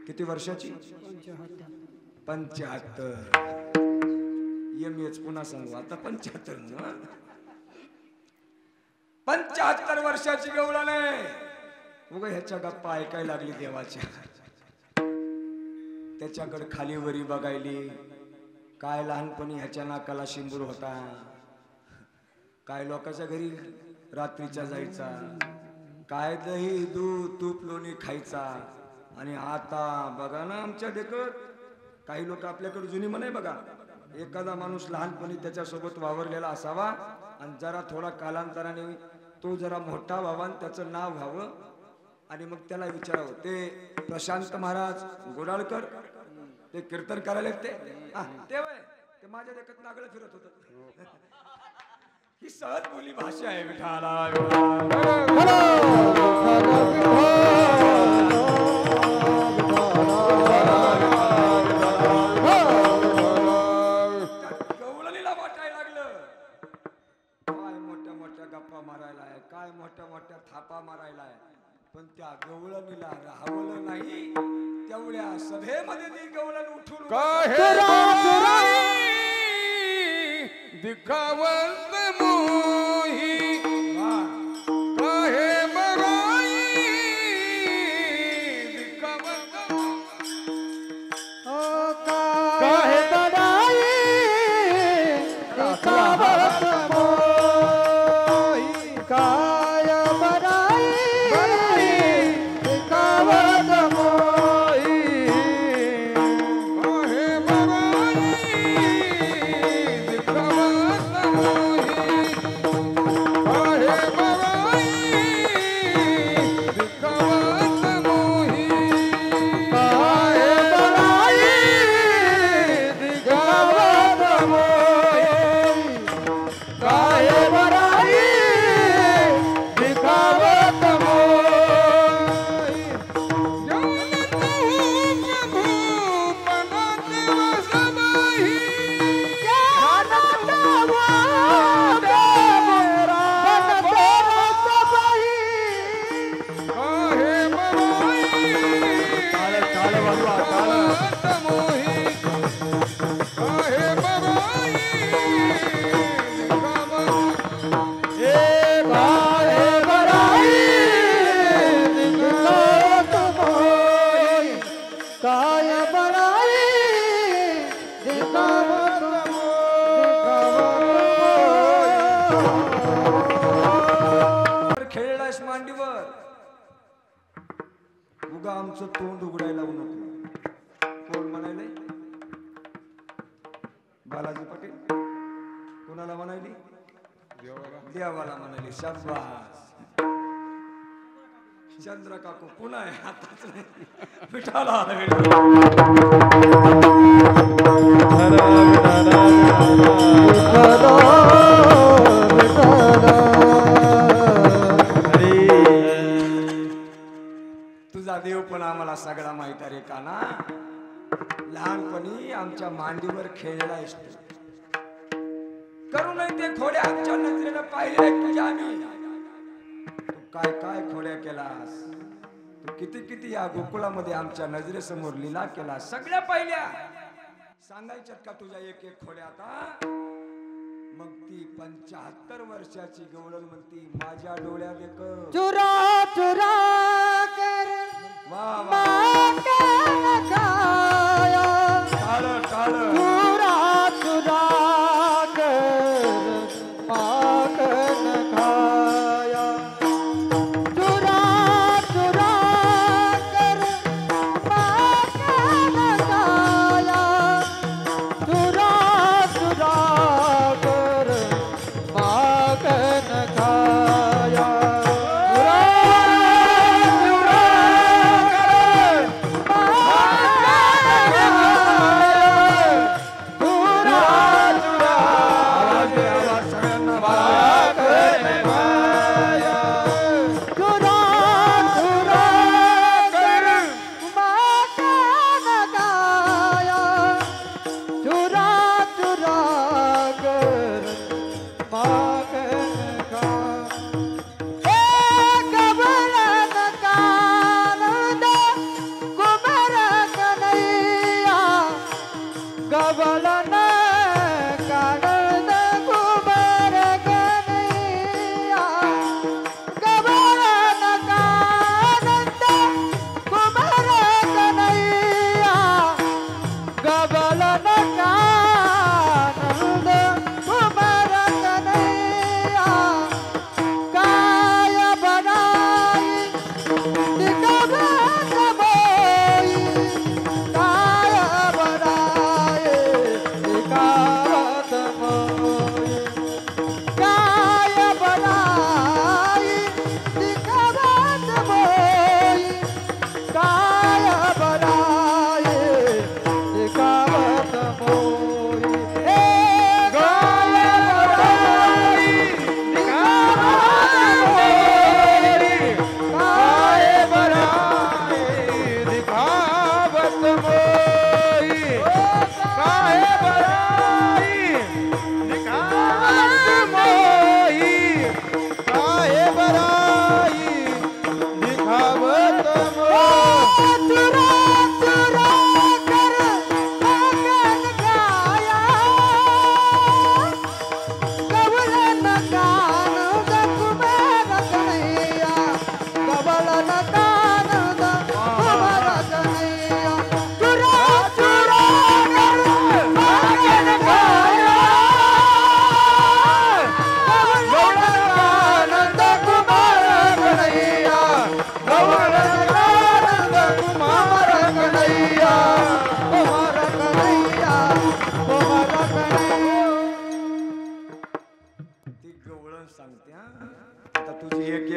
किती वर्षाची? 75. एच पुन्हा सांगू आता 75 म्हणून. 75 वर्षाची गवळण आहे. उगा ह्याच्या गप्पा ऐकायला लागली देवाच्या. त्याच्याकडे खाली वरी बघायली. काय लहानपणी ह्याच्या नाकाला शिंबूर होता. काय लोकांच्या घरी रात्रीच्या जायचा. काय दही दूध तूप लोणी खायचा. आणि आता बघा ना आमच्या देखत काही लोक आपल्याकडे जुनी म्हणे बघा, एखादा माणूस लहानपणी त्याच्यासोबत वावरलेला असावा आणि जरा थोडा कालांतराने तो जरा मोठा व्हावा आणि त्याचं नाव व्हावं आणि मग त्याला विचारावं, ते प्रशांत महाराज गोडाळकर ते कीर्तन करायला ते माझ्या देखत नागळ फिरत होत. ही सहज बोली भाषा आहे विठाला. गवळणीला वाटायला लागलं काय मोठ्या मोठ्या गप्पा मारायला आहे, काय मोठ्या मोठ्या थापा मारायला आहे. पण त्या गवळणीला राहवलं नाही. तेवढ्या सभेमध्ये ती गवळण उठून दिखावत मोही काहे बराई दिखावत देखावत मोही आहे बराई खेळलास मांडीवर उगा आमचं तोंड उघडायला लावू नको. कोण म्हणाले? बालाजी पटेल. कोणाला म्हणाली? देवाला म्हणाली. शाबास. चंद्र काकू पुन्हा आहे हाताच नाही. विठाला तुझा देव पण आम्हाला सगळा माहित आहे रे काना. लहानपणी आमच्या मांडीवर खेळला असतो. करू नाही ते खोड्या आमच्या नजरेनं पाहिले तुझ्या आम्ही. तू काय काय खोड्या केलास. तू किती किती या गोकुळामध्ये आमच्या नजरेसमोर लीला केला. सगळ्या पाहिल्या. सांगायच्यात का तुझ्या एक एक खोड्या आता. मग ती 75 वर्षाची गवळण म्हणती माझ्या डोळ्यात एक चुरा चुरा कर वा वा टाळ टाळ चुरा चुरा कर माखन खाया. चुरा चुरा कर माखन खाया. चुरा चुरा कर माखन खाया.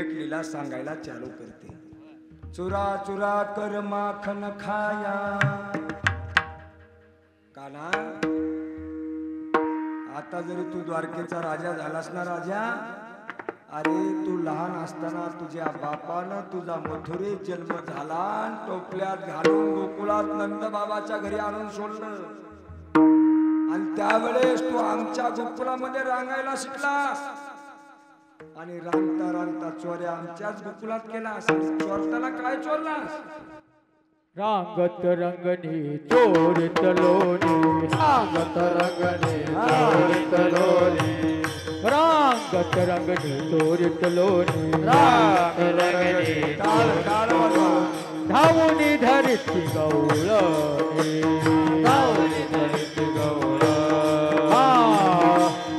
लीला सांगायला चालू करते. चुरा चुरा कर माखन खाया. काना आता जरी तू द्वारकेचा राजा झालास ना राजा, अरे तू लहान असताना तुझ्या बापानं तुझा मथुरेत जन्म झाला, टोपल्यात घालून गोकुळात नंद बाबाच्या घरी आणून सोडलं. आणि त्यावेळेस तू आमच्या गोकुळामध्ये रांगायला शिकलास आणि रांगता रांगता चोऱ्या आमच्याच गोकुळात केलास. चोरताना काय चोरलास? रांगत रंगणी चोरित लोणी रांगत रंगणी चोरित लोणी रांगत रंगणी चोरित लोणी रांग रंगणी धावूनी धरिती गवळणी धावूनी धरिती गवळ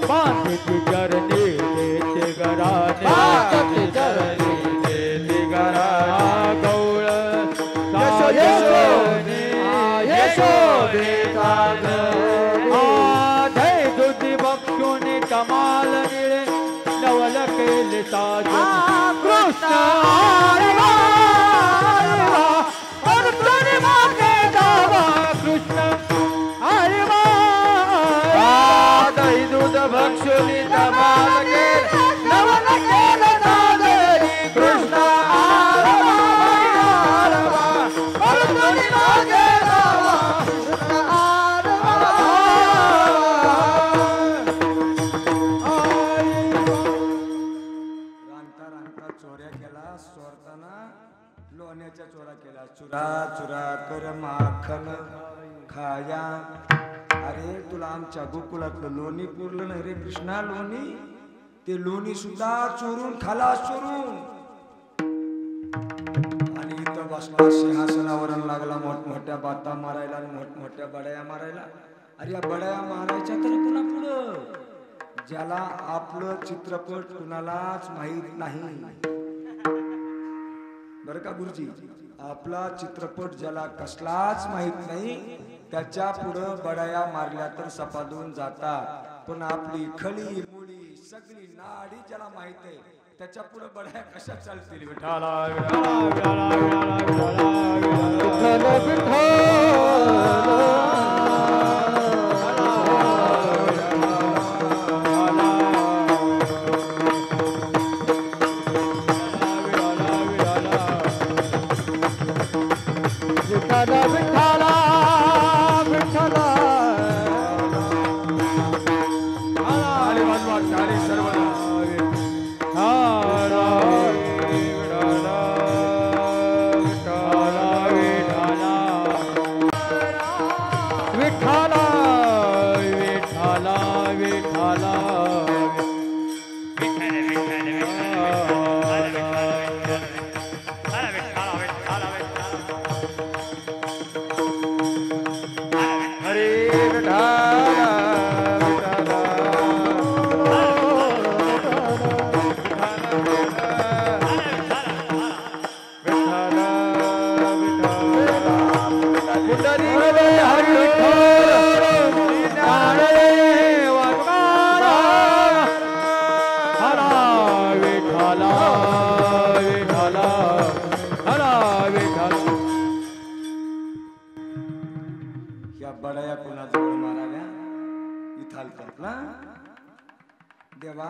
बांधती चरणी देते घराने बांधती चरणी देते घराने गवळ यशोदेचा धय दुधी बक्षुनी कमाल निळे नवल केले साजन कृष्ण कृष्ण हरे दही दूध भक्षुनी कमाल केले नवल केले साजन कृष्ण लोण्याच्या चोरा केला चुरा चुरा कर माखन खाया. अरे तुला आमच्या गोकुळातलं लोणी पुरलं नाही रे कृष्णा लोणी. ते लोणी सुद्धा चोरून खाला चोरून. आणि इथं बसला सिंहासनावरून लागला मोठमोठ्या बाता मारायला आणि मोठमोठ्या बड्या मारायला. अरे या बड्या मारायच्या तर कुणा पुढं ज्याला आपलं चित्रपट कुणालाच माहीत नाही. बरं का गुरुजी, आपला चित्रपट ज्याला कसलाच माहित नाही त्याच्या पुढं बडाया मारल्या तर सपादून जातात. पण आपली खळी मुळी सगळी नाडी ज्याला माहित आहे त्याच्या पुढं बडाया कशा चालतील. विठ्ठला विठ्ठला विठ्ठला आले वाजवा चारी सर्वदा विठ्ठला विठ्ठला विठ्ठला बडाया कुणाजवळ माराव्या इथालतात ना. देवा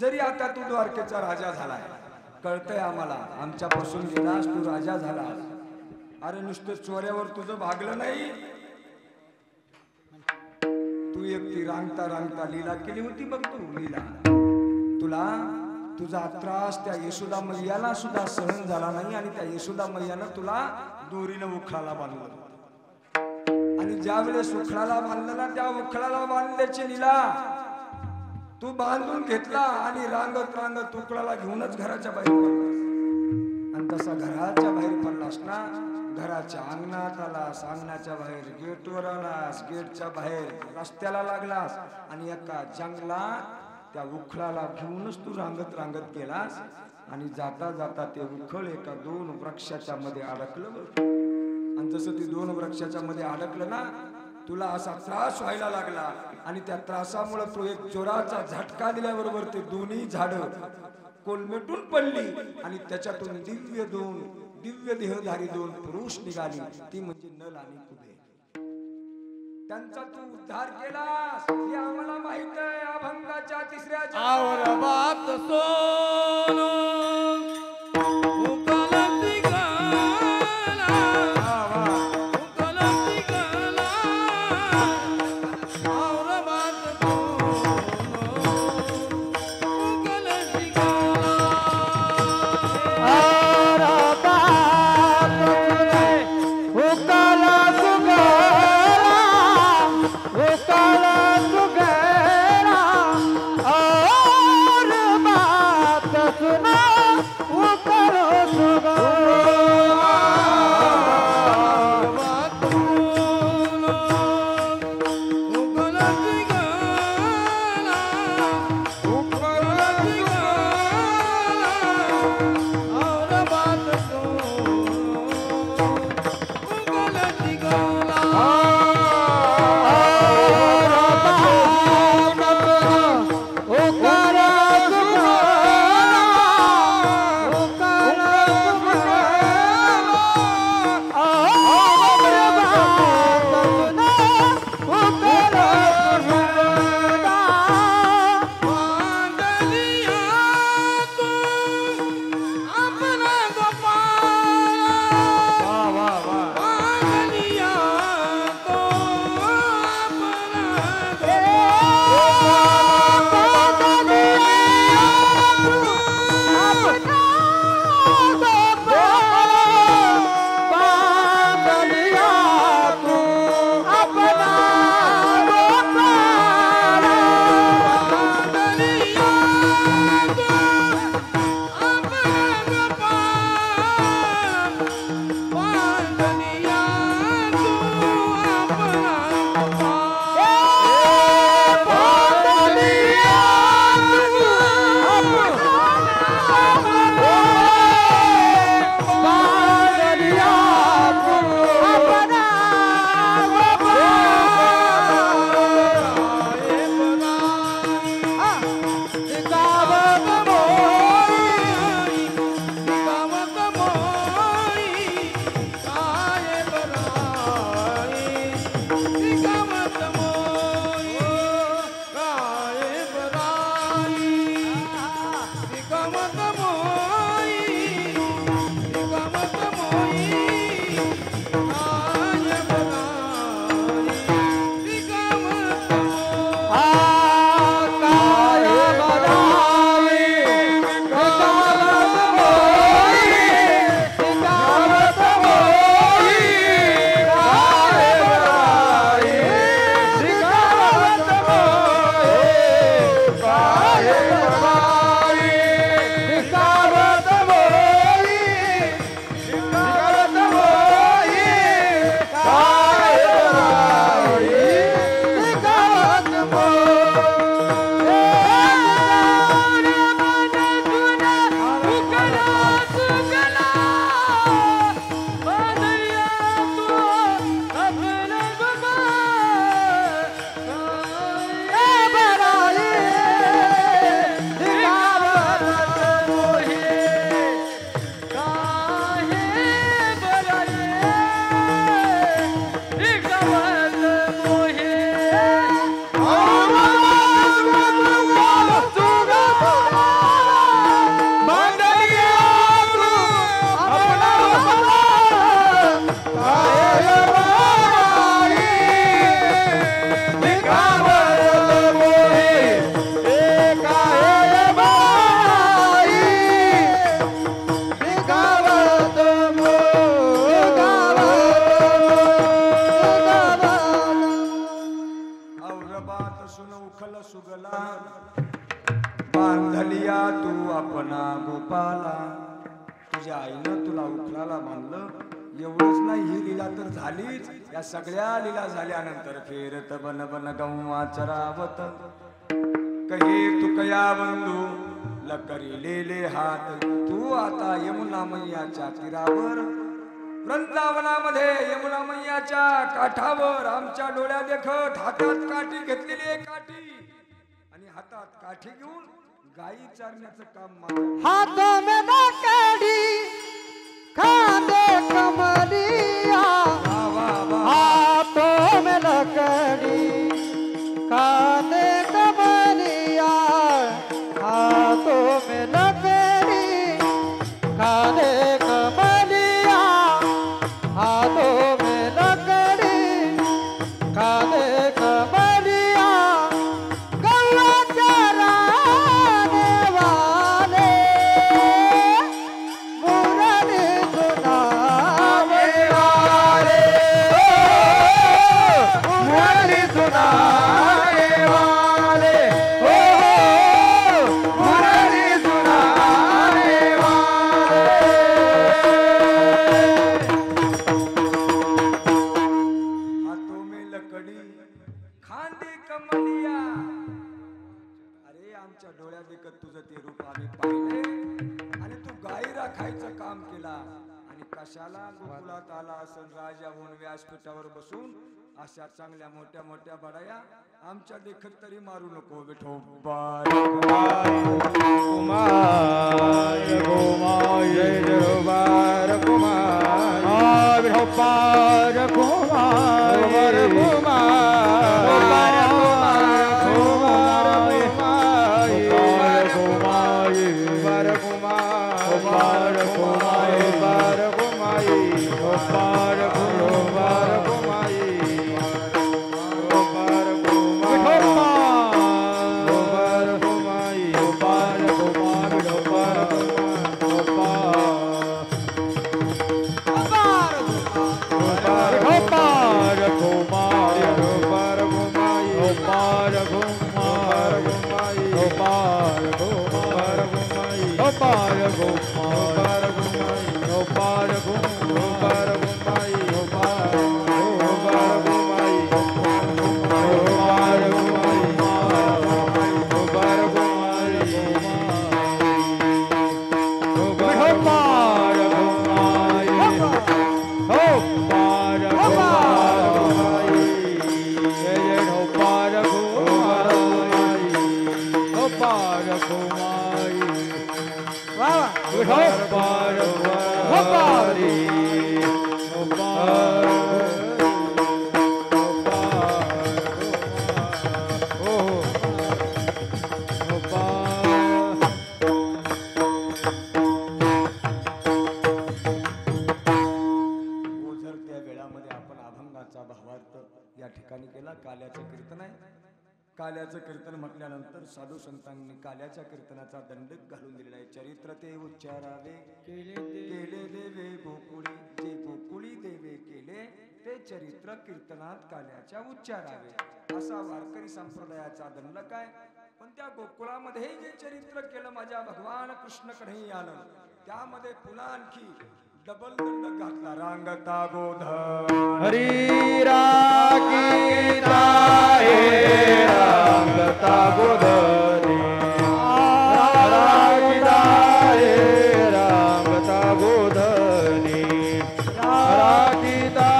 जरी आता तू द्वारकेचा राजा झालाय कळतंय आम्हाला, आमच्यापासून गेलास तू राजा झालास. अरे नुसतं चोऱ्यावर तुझं भागलं नाही, तू एकटी रांगता रांगता लीला केली होती बघ. तू लीला तुला तुझा त्रास त्या यशोदा मैयाला सुद्धा सहन झाला नाही आणि त्या यशोदा मैयानं तुला दोरीनं उखळाला बांधलं. आणि ज्या वेळेस उखळाला बांधला त्या उखळाला बांधल्याची लीला तू बांधून घेतला आणि रांगत रांगत उखळाला घेऊनच घराच्या बाहेर पडलास. आणि तसा घराच्या बाहेर पडलास ना, घराच्या अंगणात आलास, अंगणाच्या बाहेर गेटवर आलास, गेटच्या बाहेर रस्त्याला लागलास आणि एका जंगलात त्या उखळाला घेऊनच तू रांगत रांगत गेलास. आणि जाता जाता ते उखळ एका 2 वृक्षाच्या मध्ये अडकलं. आणि जसं ते 2 वृक्षाच्या मध्ये अडकलं ना, तुला असा त्रास व्हायला लागला आणि त्या त्रासामुळे तो एक जोराचा झटका दिल्याबरोबर ते दोन्ही झाडं कोलमेटून पडली आणि त्याच्यातून दिव्य देहधारी 2 पुरुष निघाली. ती म्हणजे नल आणि कुबेर. त्यांचा तू उद्धार केलास हे आम्हाला माहित आहे. अभंगाच्या 3ऱ्या आवर बात सोनो उकलती गाला उकलती गाला आवर बात सोनो उकलती गाला आवर बात पासून उखल सुगला बांधलिया तू आपणा गोपाला. तुझ्या आईनं तुला उखलाला बांधलं. एवढंच नाही, ही लीला तर झालीच. या सगळ्या लीला झाल्यानंतर फेरत बन बन गौवा चरावत कहे तुकया बंधू लकरिलेले हात. तू आता यमुना मैयाच्या तीरावर वृंदावनामध्ये यमुना मैयाच्या काठावर आमच्या डोळ्या देखत हातात काठी घेतलेली आहे काठी आणि हातात काठी घेऊन गायी चारण्याचं काम माझं. हाथों में लकड़ी खाने कमलिया. वा वा वा. हाथों में लकड़ी खाने कमलिया. हाथों में लकड़ी खाने कमलिया. हाथों में लकड़ी खाने कमलिया. गौवा चराने वाले मुरली सुनाने वाले. मुरली सुनाने वाले. मुरली सुनाने वाले. हाथों में लकड़ी खांदे कमलिया. अरे आमच्या डोळ्या देखत तुझं ते रूप आम्ही पाहिले आणि तू गाई राखायचं काम केला आणि कशाला गोकुळात आला असन राजा होऊन व्यासपीठावर बसून. अशा चांगल्या मोठ्या मोठ्या बडाया आमच्या देखत तरी मारू नको विठोबा. कुमार कुमार जय कुमार कुमार विठोबार कुमार कुमार या ठिकाणी केला. काल्याचं कीर्तन आहे. काल्याचं कीर्तन म्हटल्यानंतर साधू संतांनी काल्याच्या कीर्तनाचा दंडक घालून दिलेला आहे. चरित्र ते उच्चारावे केले देवे गोकुळी. जे गोकुळी देवे केले ते चरित्र कीर्तनात काल्याच्या उच्चारावे असा वारकरी संप्रदायाचा दंडक आहे. पण त्या गोकुळामध्ये जे चरित्र केलं माझ्या भगवान कृष्ण कन्हैयानं त्यामध्ये पुन्हा आणखी डबल दंडक घातला. रांगता गोधन हरी रागीता हे रांगता गोधनी. रागीता हे रांगता गोधनी. रागीता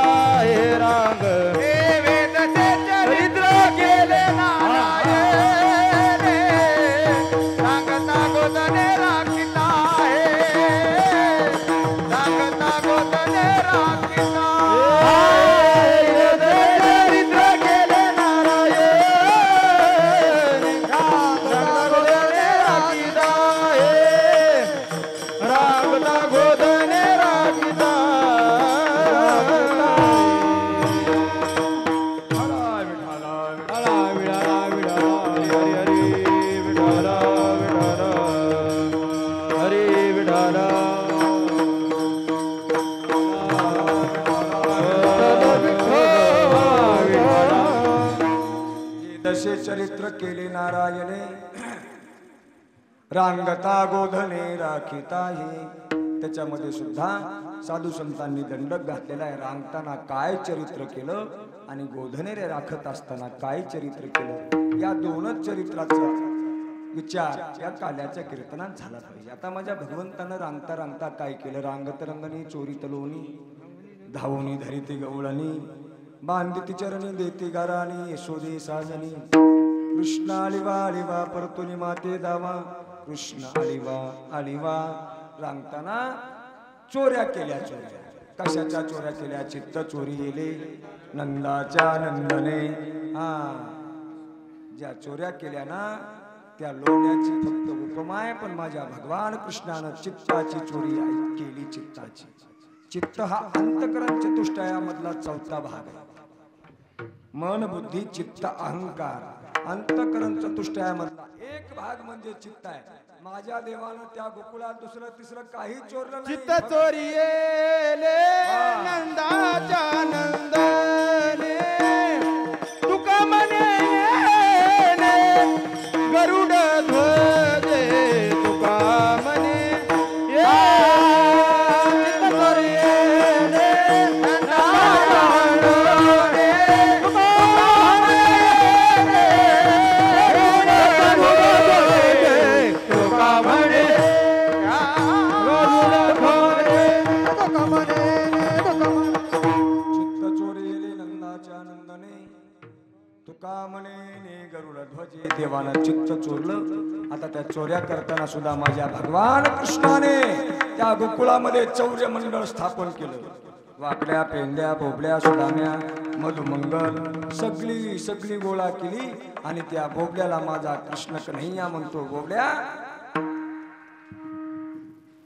हे रांग वेदचे चरित्र केले नारायणे. रांगता गोधने रागीता हे रांगता गोधने रागीता. जसे चरित्र केले नारायणे रांगता गोधने राखिता हे त्याच्यामध्ये सुद्धा साधू संतांनी दंडक घातलेला आहे. रांगताना काय चरित्र केलं आणि गोधनेरे राखत असताना काय चरित्र केलं, या दोनच चरित्राचा विचार या काल्याच्या कीर्तनात झाला पाहिजे. आता माझ्या भगवंतानं रांगता रांगता काय केलं, रांगत रंगणी चोरी तलोनी धावोनी धरिती गवळणी बांधिती चरणी देती गाराणी यशोदे साजनी कृष्ण आलिवा परतुनी माते दावा कृष्ण आलिवा रांगताना चोऱ्या केल्या. चोऱ्या कशाच्या चोऱ्या केल्या, चित्त चोरी गेले नंदाच्या नंदने. ज्या चोऱ्या केल्या ना त्या लोण्याची फक्त उपमा आहे, पण माझ्या भगवान कृष्णानं चित्ताची चोरी केली. चित्ताची, चित्त हा अंतकरण चतुष्टयामधला चौथा भाग आहे. मन बुद्धी चित्त अहंकार अंतकरण चतुष्टयामधला एक भाग म्हणजे चित्त आहे. माझ्या देवानं त्या गोकुळात दुसरं तिसरं काही चोरलं नाही. चित्त चोरियेले नंदाच्या नंदने तुका म्हणे गरुड ध्वजे तुका म्हणे चित्त चोरियेले नंदाच्या नंदने तुका गरुड ध्वजे. देवानं चित्त चोरलं. आता त्या चोऱ्या करताना सुद्धा माझ्या भगवान कृष्णाने त्या गोकुळामध्ये चौर्य मंडळ स्थापन केलं. वाकड्या पेंड्या बोबड्या सुदाम्या मधुमंगल सगळी गोळा केली आणि त्या बोबड्याला माझा कृष्ण कन्हैया म्हणतो, बोबड्या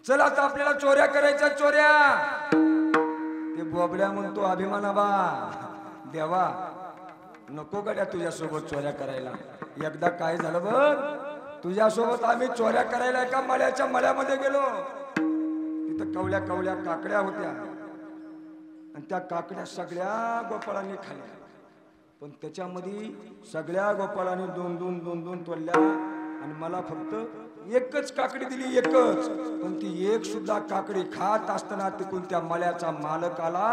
चल आता आपल्याला चोऱ्या करायच्या. चोऱ्या ते बोबड्या म्हणतो, अभिमानाबा देवा नको गड्या तुझ्यासोबत चोऱ्या करायला. एकदा काय झालं बघ, तुझ्यासोबत आम्ही चोऱ्या करायला एका मळ्याच्या मळ्यामध्ये गेलो. तिथं कवल्या कवल्या काकड्या होत्या आणि त्या काकड्या सगळ्या गोपाळांनी खाल्ल्या. पण त्याच्यामध्ये सगळ्या गोपाळांनी दोन दोन दोन दोन तोडल्या आणि मला फक्त एकच काकडी दिली, एकच. पण ती एक सुद्धा काकडी खात असताना तिकून त्या मळ्याचा मालक आला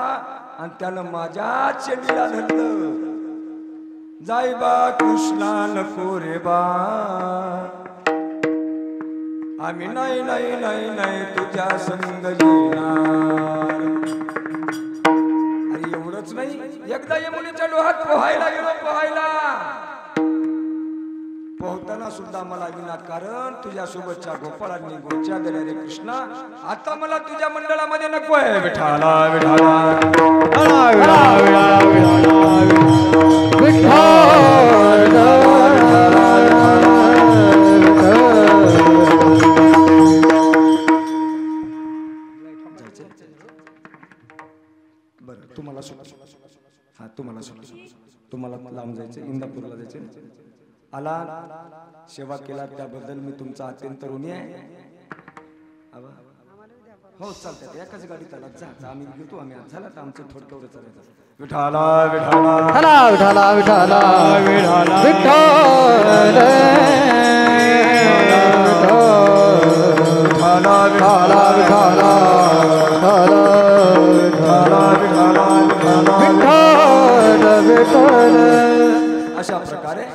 आणि त्यानं माझ्या चेंडीला धरलं. जाई बा कृष्णा नको रे बा, आम्ही नाही नाही नाही नाही तुझ्या संग येणार. आणि एवढंच नाही, एकदा यमुनेच्या डोहात पोहायला गेलो. पोहताना सुद्धा मला विनाकारण तुझ्यासोबतच्या गोपाळांनी गोच्या दिल्या. रे कृष्णा, आता मला तुझ्या मंडळामध्ये नको आहे. विठाला बरं, तुम्हाला तुम्हाला लांब जायचं, इंदापूरला जायचं. आला सेवा केला त्याबद्दल मी तुमचा अत्यंत ऋणी आहे. हो चालतात, एकाच गाडीत आला. जा आम्ही घेतो. आम्ही आज झाला तर आमचं थोडं तेवढं चालायचं. विठाला विठाला विठाला विठाला विठाला अशा प्रकारे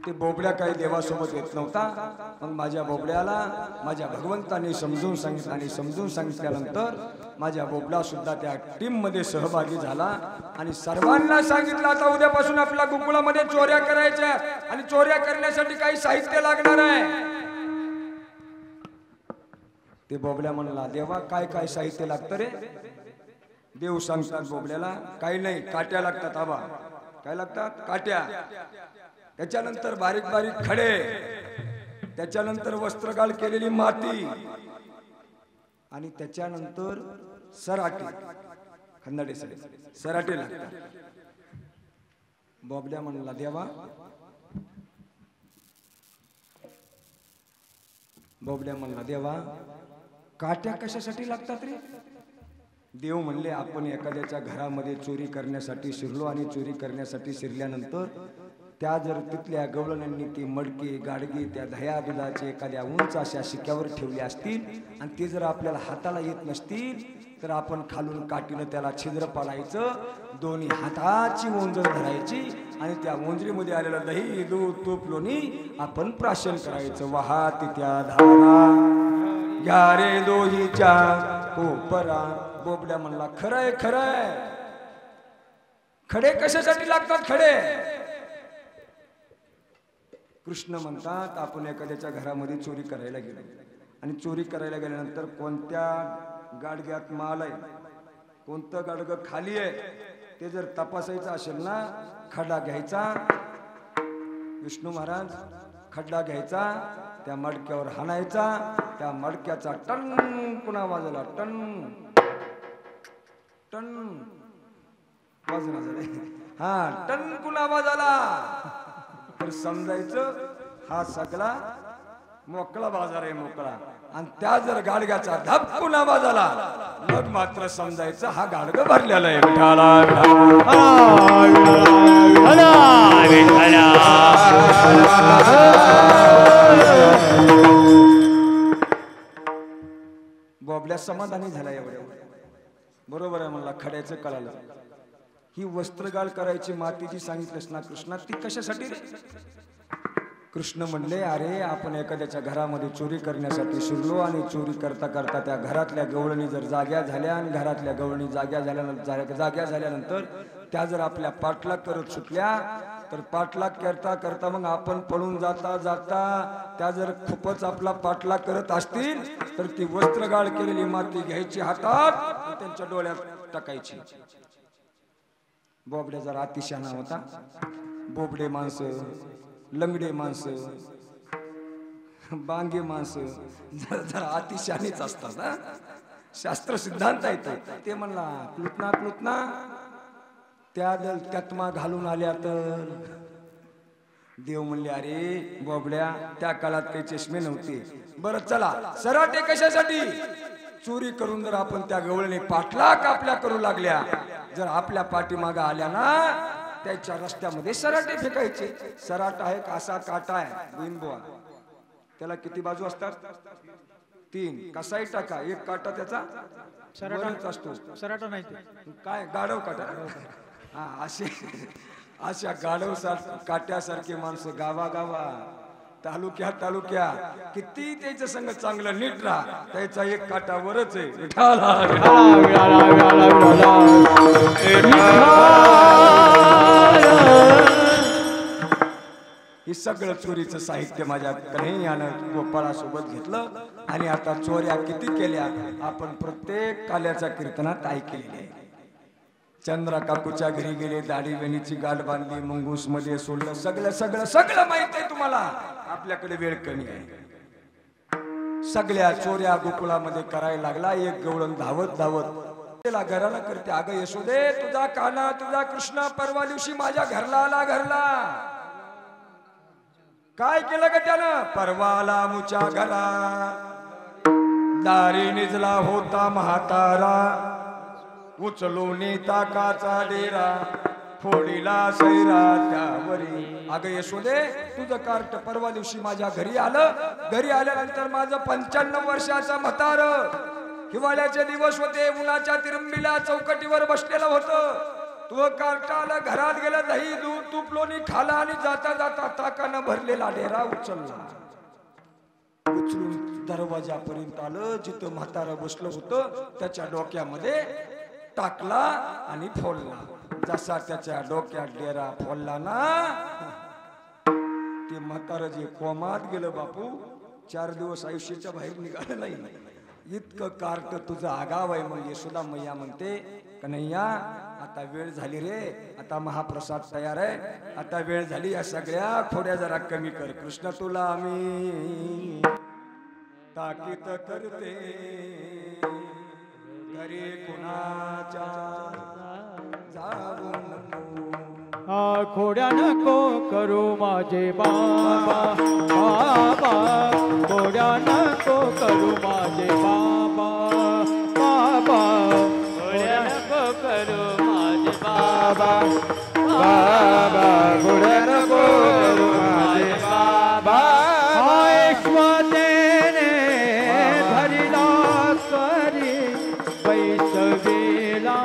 ते बोबड्या काही देवासोबत येत नव्हता. मग माझ्या बोबड्याला माझ्या भगवंतांनी समजून सांगितलं आणि समजून सांगितल्यानंतर माझ्या बोबडा सुद्धा त्या टीम मध्ये सहभागी झाला आणि सर्वांना सांगितलं, आता उद्यापासून आपल्या गोकुळामध्ये चोऱ्या करायच्या आणि चोऱ्या करण्यासाठी काही साहित्य लागणार आहे. ते बोबड्या म्हणला, देवा काय काय साहित्य लागतं रे? देव सांगतात बोबड्याला, काही नाही, काट्या लागतात. आबा काय लागतात? काट्या. त्याच्यानंतर बारीक बारीक खडे, त्याच्यानंतर वस्त्रगाळ केलेली माती आणि त्याच्यानंतर सराटे, खंदाडे सराटे लागतात. बोबड्या म्हणला, देवा बोबड्या म्हणला, देवा काट्या कशासाठी लागतात रे? देव म्हणले आपण एखाद्याच्या घरामध्ये चोरी करण्यासाठी शिरलो आणि चोरी करण्यासाठी शिरल्यानंतर त्या जर तिथल्या गवळणांनी ती मडके गाडगे त्या दह्या दुधाचे एखाद्या उंच अशा शिक्यावर ठेवले असतील आणि ते जर आपल्याला हाताला येत नसतील तर आपण खालून काठीनं त्याला छिद्र पाडायचं, दोन्ही हाताची ओंजळ धरायची आणि त्या ओंजळीमध्ये आलेलं दही दूध तूप लोणी आपण प्राशन करायचं. वाहात त्या धारा घ्या रे दोहीच्या कोपरा. बोबड्या म्हणला खरंय खरंय. खडे कशासाठी लागतात खडे? कृष्ण म्हणतात आपण एखाद्याच्या घरामध्ये चोरी करायला गेलो आणि चोरी करायला गेल्यानंतर कोणत्या गाडग्यात माल आहे, कोणतं गाडगं खाली आहे ते जर तपासायचं असेल ना, खड्डा घ्यायचा. विष्णू महाराज खड्डा घ्यायचा, त्या मडक्यावर हाणायचा, त्या मडक्याचा टन पुन्हा वाजला, टन टन वाजना झाले. हा टन पुन्हा वाजला तर समजायचं हा सगळा मोकळा बाजार आहे, मोकळा. आणि त्या जर गाडग्याचा धपकून आवाज आला मग मात्र समजायचं हा गाडग भरलेला आहे. बोबड्या समाधानी झाला एवढ्या. बरोबर आहे म्हणला, खड्याचं कळालं. ही वस्त्रगाळ करायची मातीची सांगितलंस ना कृष्णा, ती कशासाठी रे? कृष्ण म्हणले अरे आपण एखाद्याच्या घरामध्ये चोरी करण्यासाठी शिरलो आणि चोरी करता करता त्या घरातल्या गवळणी जर जाग्या झाल्या आणि घरातल्या गवळणी जाग्या झाल्यानंतर त्या जर आपल्या पाठलाग करत सुटल्या तर पाठलाग करता करता मग आपण पळून जाता जाता त्या जर खूपच आपला पाठलाग करत असतील तर ती वस्त्रगाळ केलेली माती घ्यायची हातात आणि त्यांच्या डोळ्यात टाकायची. बोबड्या जरा अतिशहाणा होता. बोबडे माणसं, लंगडे माणसं, बांगे माणसं जरा अतिशहाणीच असतात. हा शास्त्र सिद्धांत आहे ते म्हणला क्लुतना क्लुतना त्या त्यातमा घालून आल्या तर. देव म्हणले अरे बोबड्या त्या काळात काही चष्मे नव्हते. बरं चला सराटे कशासाठी? चोरी करून जर आपण त्या गवळणी पाठलाग आपल्या करू लागल्या, जर आपल्या पाठीमागा आल्या ना त्याच्या रस्त्यामध्ये सराटे फेकायचे. सराट आहे असा काटा आहे बिनबुआ, त्याला किती बाजू असतात? 3. कसाही टाका एक काटा त्याचा वरच असतो. सराटा नाही काय गाढव काटा. हा अशा गाढव काट्यासारखे माणसं गावागावा तालुक्या किती त्याच्या संग चांगलं नीट राहा, त्याचा एक काटा वरच आहे. हे सगळं चोरीचं साहित्य माझ्या कन्हैयानं गोपाळासोबत घेतलं आणि आता चोऱ्या किती केल्या आपण प्रत्येक काल्याच्या कीर्तनात ऐकलेली आहे. चंद्रा काकूच्या घरी गेले, दाढी वेणीची गाठ बांधली, मंगूस मध्ये सोडलं, सगळं माहित आहे तुम्हाला. आपल्याकडे वेळ कमी आहे. सगळ्या चोऱ्या गोकुळामध्ये करायला लागला. एक गवळण धावत घराला करते, अगं यशोदे तुझा काना तुझा कृष्ण परवा दिवशी माझ्या घरला आला. घरला काय केलं ग त्यानं? परवाला मुच्या घरा दारी निजला होता म्हातारा, उचलून ताकाचा डेरा फोडीला सैरा त्यावरी. अगं यशोदे तुझं कार्ट परवा दिवशी माझ्या घरी आलं. घरी आल्यानंतर माझं 95 वर्षाचं म्हातार, हिवाळ्याचे दिवस होते, उन्हाच्या तिरंबीला चौकटीवर बसलेलं होतं. तो कार्ट आलं, घरात गेलं, दही दूध तूप लोणी खाला आणि जाता जाता ताकानं भरलेला डेरा उचलला. उचलून दरवाजापर्यंत आलं, जिथं म्हातारं बसलं होतं त्याच्या डोक्यामध्ये टाकला आणि फोडला. जसा त्याच्या डोक्यात डेरा फोडला ना ते म्हातारं जे कोमात गेलं बापू, 4 दिवस आयुष्याच्या बाहेर निघालं नाही. इतकं कार्ट तुझं आगाव आहे. मग यशोदा मैया म्हणते कन्हैया आता वेळ झाली रे, आता महाप्रसाद तयार आहे, आता वेळ झाली, या सगळ्या खोड्या जरा कमी कर. कृष्ण तुला आम्ही ताकीद करते, घरी कुणाच्या जाऊ नको. खोड्या नको करू माझे बाबा, बाबा खोड्या नको करू माझे बाबा, बाबा बाबा बाबा गोड नको करू माझे बाबा ऐश्वर्याने धरिला स्वरी बैसविला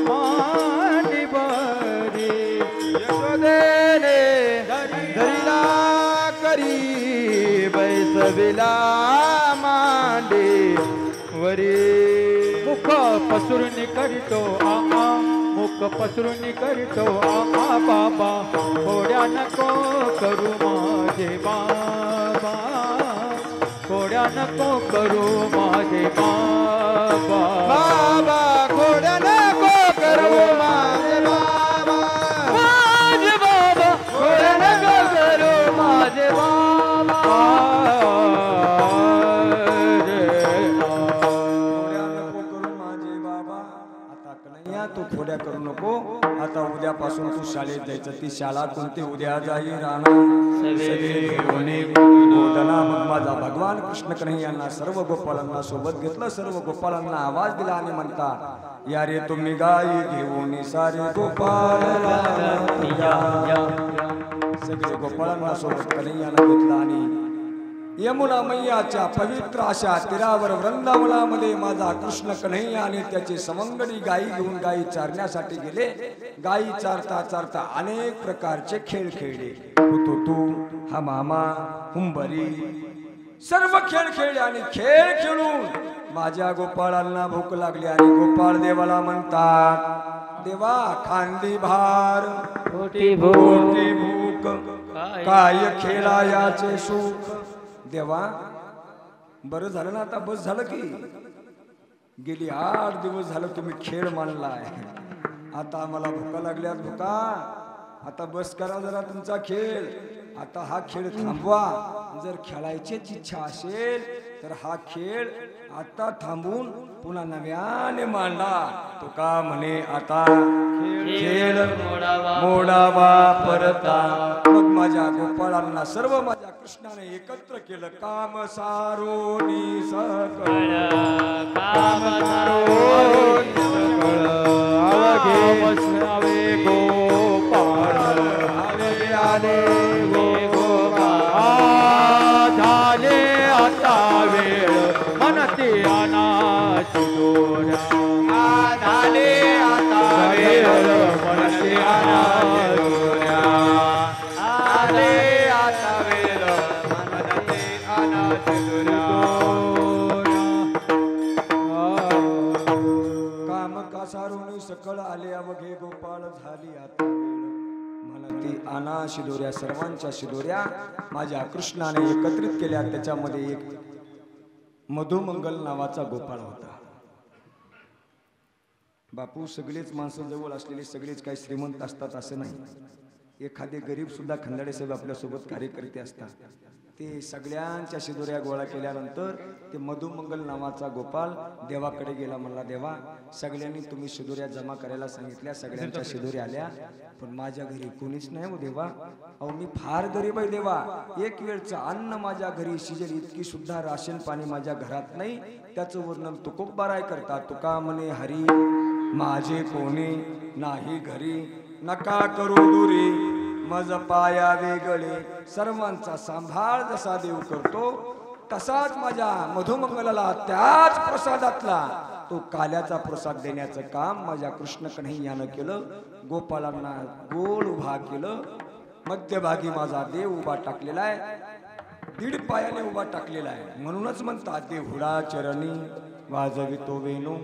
मांडी बरी यशोदेने धरिला करी बैसविला मांडी वरी मुख पसरून करीतो आमा मुख पसरून करीतो आमा बाबा कोड्या नको करू माझे बाबा कोड्या नको करू माझे बाबा बाबा कोड्या नको करू माझे बाबा माझे बाबा कोड्या नको करू माझे बाबा तू खोड्या करू नको आता उद्यापासून तू शाळेत जायचं ती शाळा कोणती उद्या जाई राणा मग माझा भगवान कृष्ण कन्हैयांना सर्व गोपाळांना सोबत घेतलं सर्व गोपाळांना आवाज दिला आणि म्हणता या रे तुम्ही गाई घेऊन सारे गोपाळ सगळे गोपाळांना सोबत कन्हैयाला घेतला आणि यमुना मैयाच्या पवित्र अशा तीरावर वृंदावनामध्ये माझा कृष्ण कन्हैया आणि त्याचे सवंगडी गायी घेऊन गायी चारण्यासाठी गेले गायी चारता चारता अनेक प्रकारचे खेळ खेळले तू हा मामा हुंबरी सर्व खेळ खेळले आणि खेळ खेळून माझ्या गोपाळांना भूक लागली आणि गोपाळ देवाला म्हणतात देवा खांदी भार मोठी भूक काय खेळायाचे सुख देवा बरं झालं ना आता बस झालं की गेली 8 दिवस झालं तुम्ही खेळ मानलाय आता आम्हाला भुका लागल्यात भुका आता बस करा जरा तुमचा खेळ आता हा खेळ थांबवा जर खेळायचीच इच्छा असेल तर हा खेळ आता थांबून पुन्हा नव्याने मांडा तो का म्हणे आता खेळ मोडावा परता मग माझ्या गोपाळांना सर्व माझ्या कृष्णाने एकत्र केलं काम सारोनी सकळ काम सारोनी सकळ अवघे गोपाळ आले आले झाले आता वेळ मनते अनाची दोऱ्या झाले आता वेळ मनते अनाची दोऱ्या आले आता वेळ मनते अनाची दोऱ्या काम कासारून सकळ आले अवघे गोपाळ झाली आता ती आना शिदोऱ्या सर्वांच्या शिदोऱ्या माझ्या कृष्णाने एकत्रित केल्या त्याच्यामध्ये एक मधुमंगल नावाचा गोपाळ होता बापू सगळेच माणसं जवळ असलेले सगळेच काही श्रीमंत असतात असं नाही एखादे गरीब सुद्धा खंदाडे साहेब आपल्या सोबत कार्यकर्ते असतात ते सगळ्यांच्या शिदोऱ्या गोळा केल्यानंतर ते मधुमंगल नावाचा गोपाल देवाकडे गेला म्हणला देवा सगळ्यांनी तुम्ही शिदोऱ्या जमा करायला सांगितल्या सगळ्यांच्या शिदोऱ्या आल्या पण माझ्या घरी कोणीच नाही हो देवा अहो मी फार गरीब आहे देवा एक वेळचं अन्न माझ्या घरी शिजेल इतकी सुद्धा राशन पाणी माझ्या घरात नाही त्याचं वर्णन तुकोबाराय करता तुका म्हणे हरी माझे कोणी नाही घरी नका करू दुरी मज पाया वेगळे सर्वांचा सांभाळ जसा देव करतो तसाच माझ्या मधुमंगलाला त्याच प्रसादातला तो काल्याचा प्रसाद देण्याचं काम माझ्या कृष्ण कन्हैयानं केलं गोपाळांना गोल उभा केलं मध्यभागी माझा देव उभा टाकलेला आहे 1.5 पायाने उभा टाकलेला आहे म्हणूनच म्हणतात देहुडा चरणी वाजवितो वेणू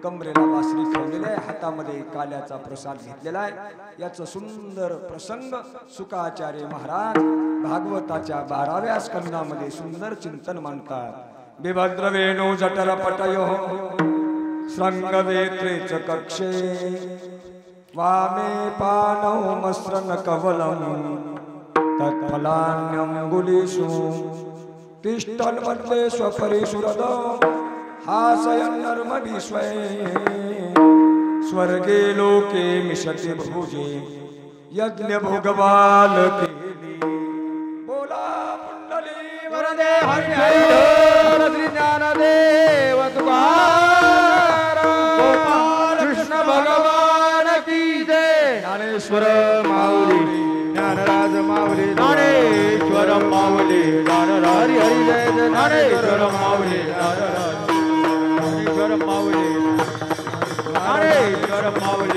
कमरेला बासरी ठेवलेला आहे हातामध्ये काल्याचा प्रसाद घेतलेला आहे याचं सुंदर प्रसंग सुकाचार्य महाराज भागवताच्या 12व्या स्कंदामध्ये सुंदर चिंतन मांडतात बिभद्र वेणू जठर पटयो श्रंगवेत्रेच कक्षे वामे पानौ मस्रन कवलम तत्फलान्यंगुलीषु तिष्ठन्मध्ये स्वपरिसुरद हासयन् नर्मदीश्वये स्वर्गे लोके मिशति भुजे यज्ञ भोगवाल केली बोला पुंडली वरदे हरिहर श्री ज्ञानदेव तुकाराम कृष्ण भगवान की ज्ञानेश्वर माऊली ज्ञानराज माऊली ज्ञानेश्वर माऊली ज्ञानराज हरी हरी जय जय ज्ञानेश्वर माऊली ज्ञानराज ज्ञानेश्वर माऊली ज्ञानेश्वर माऊली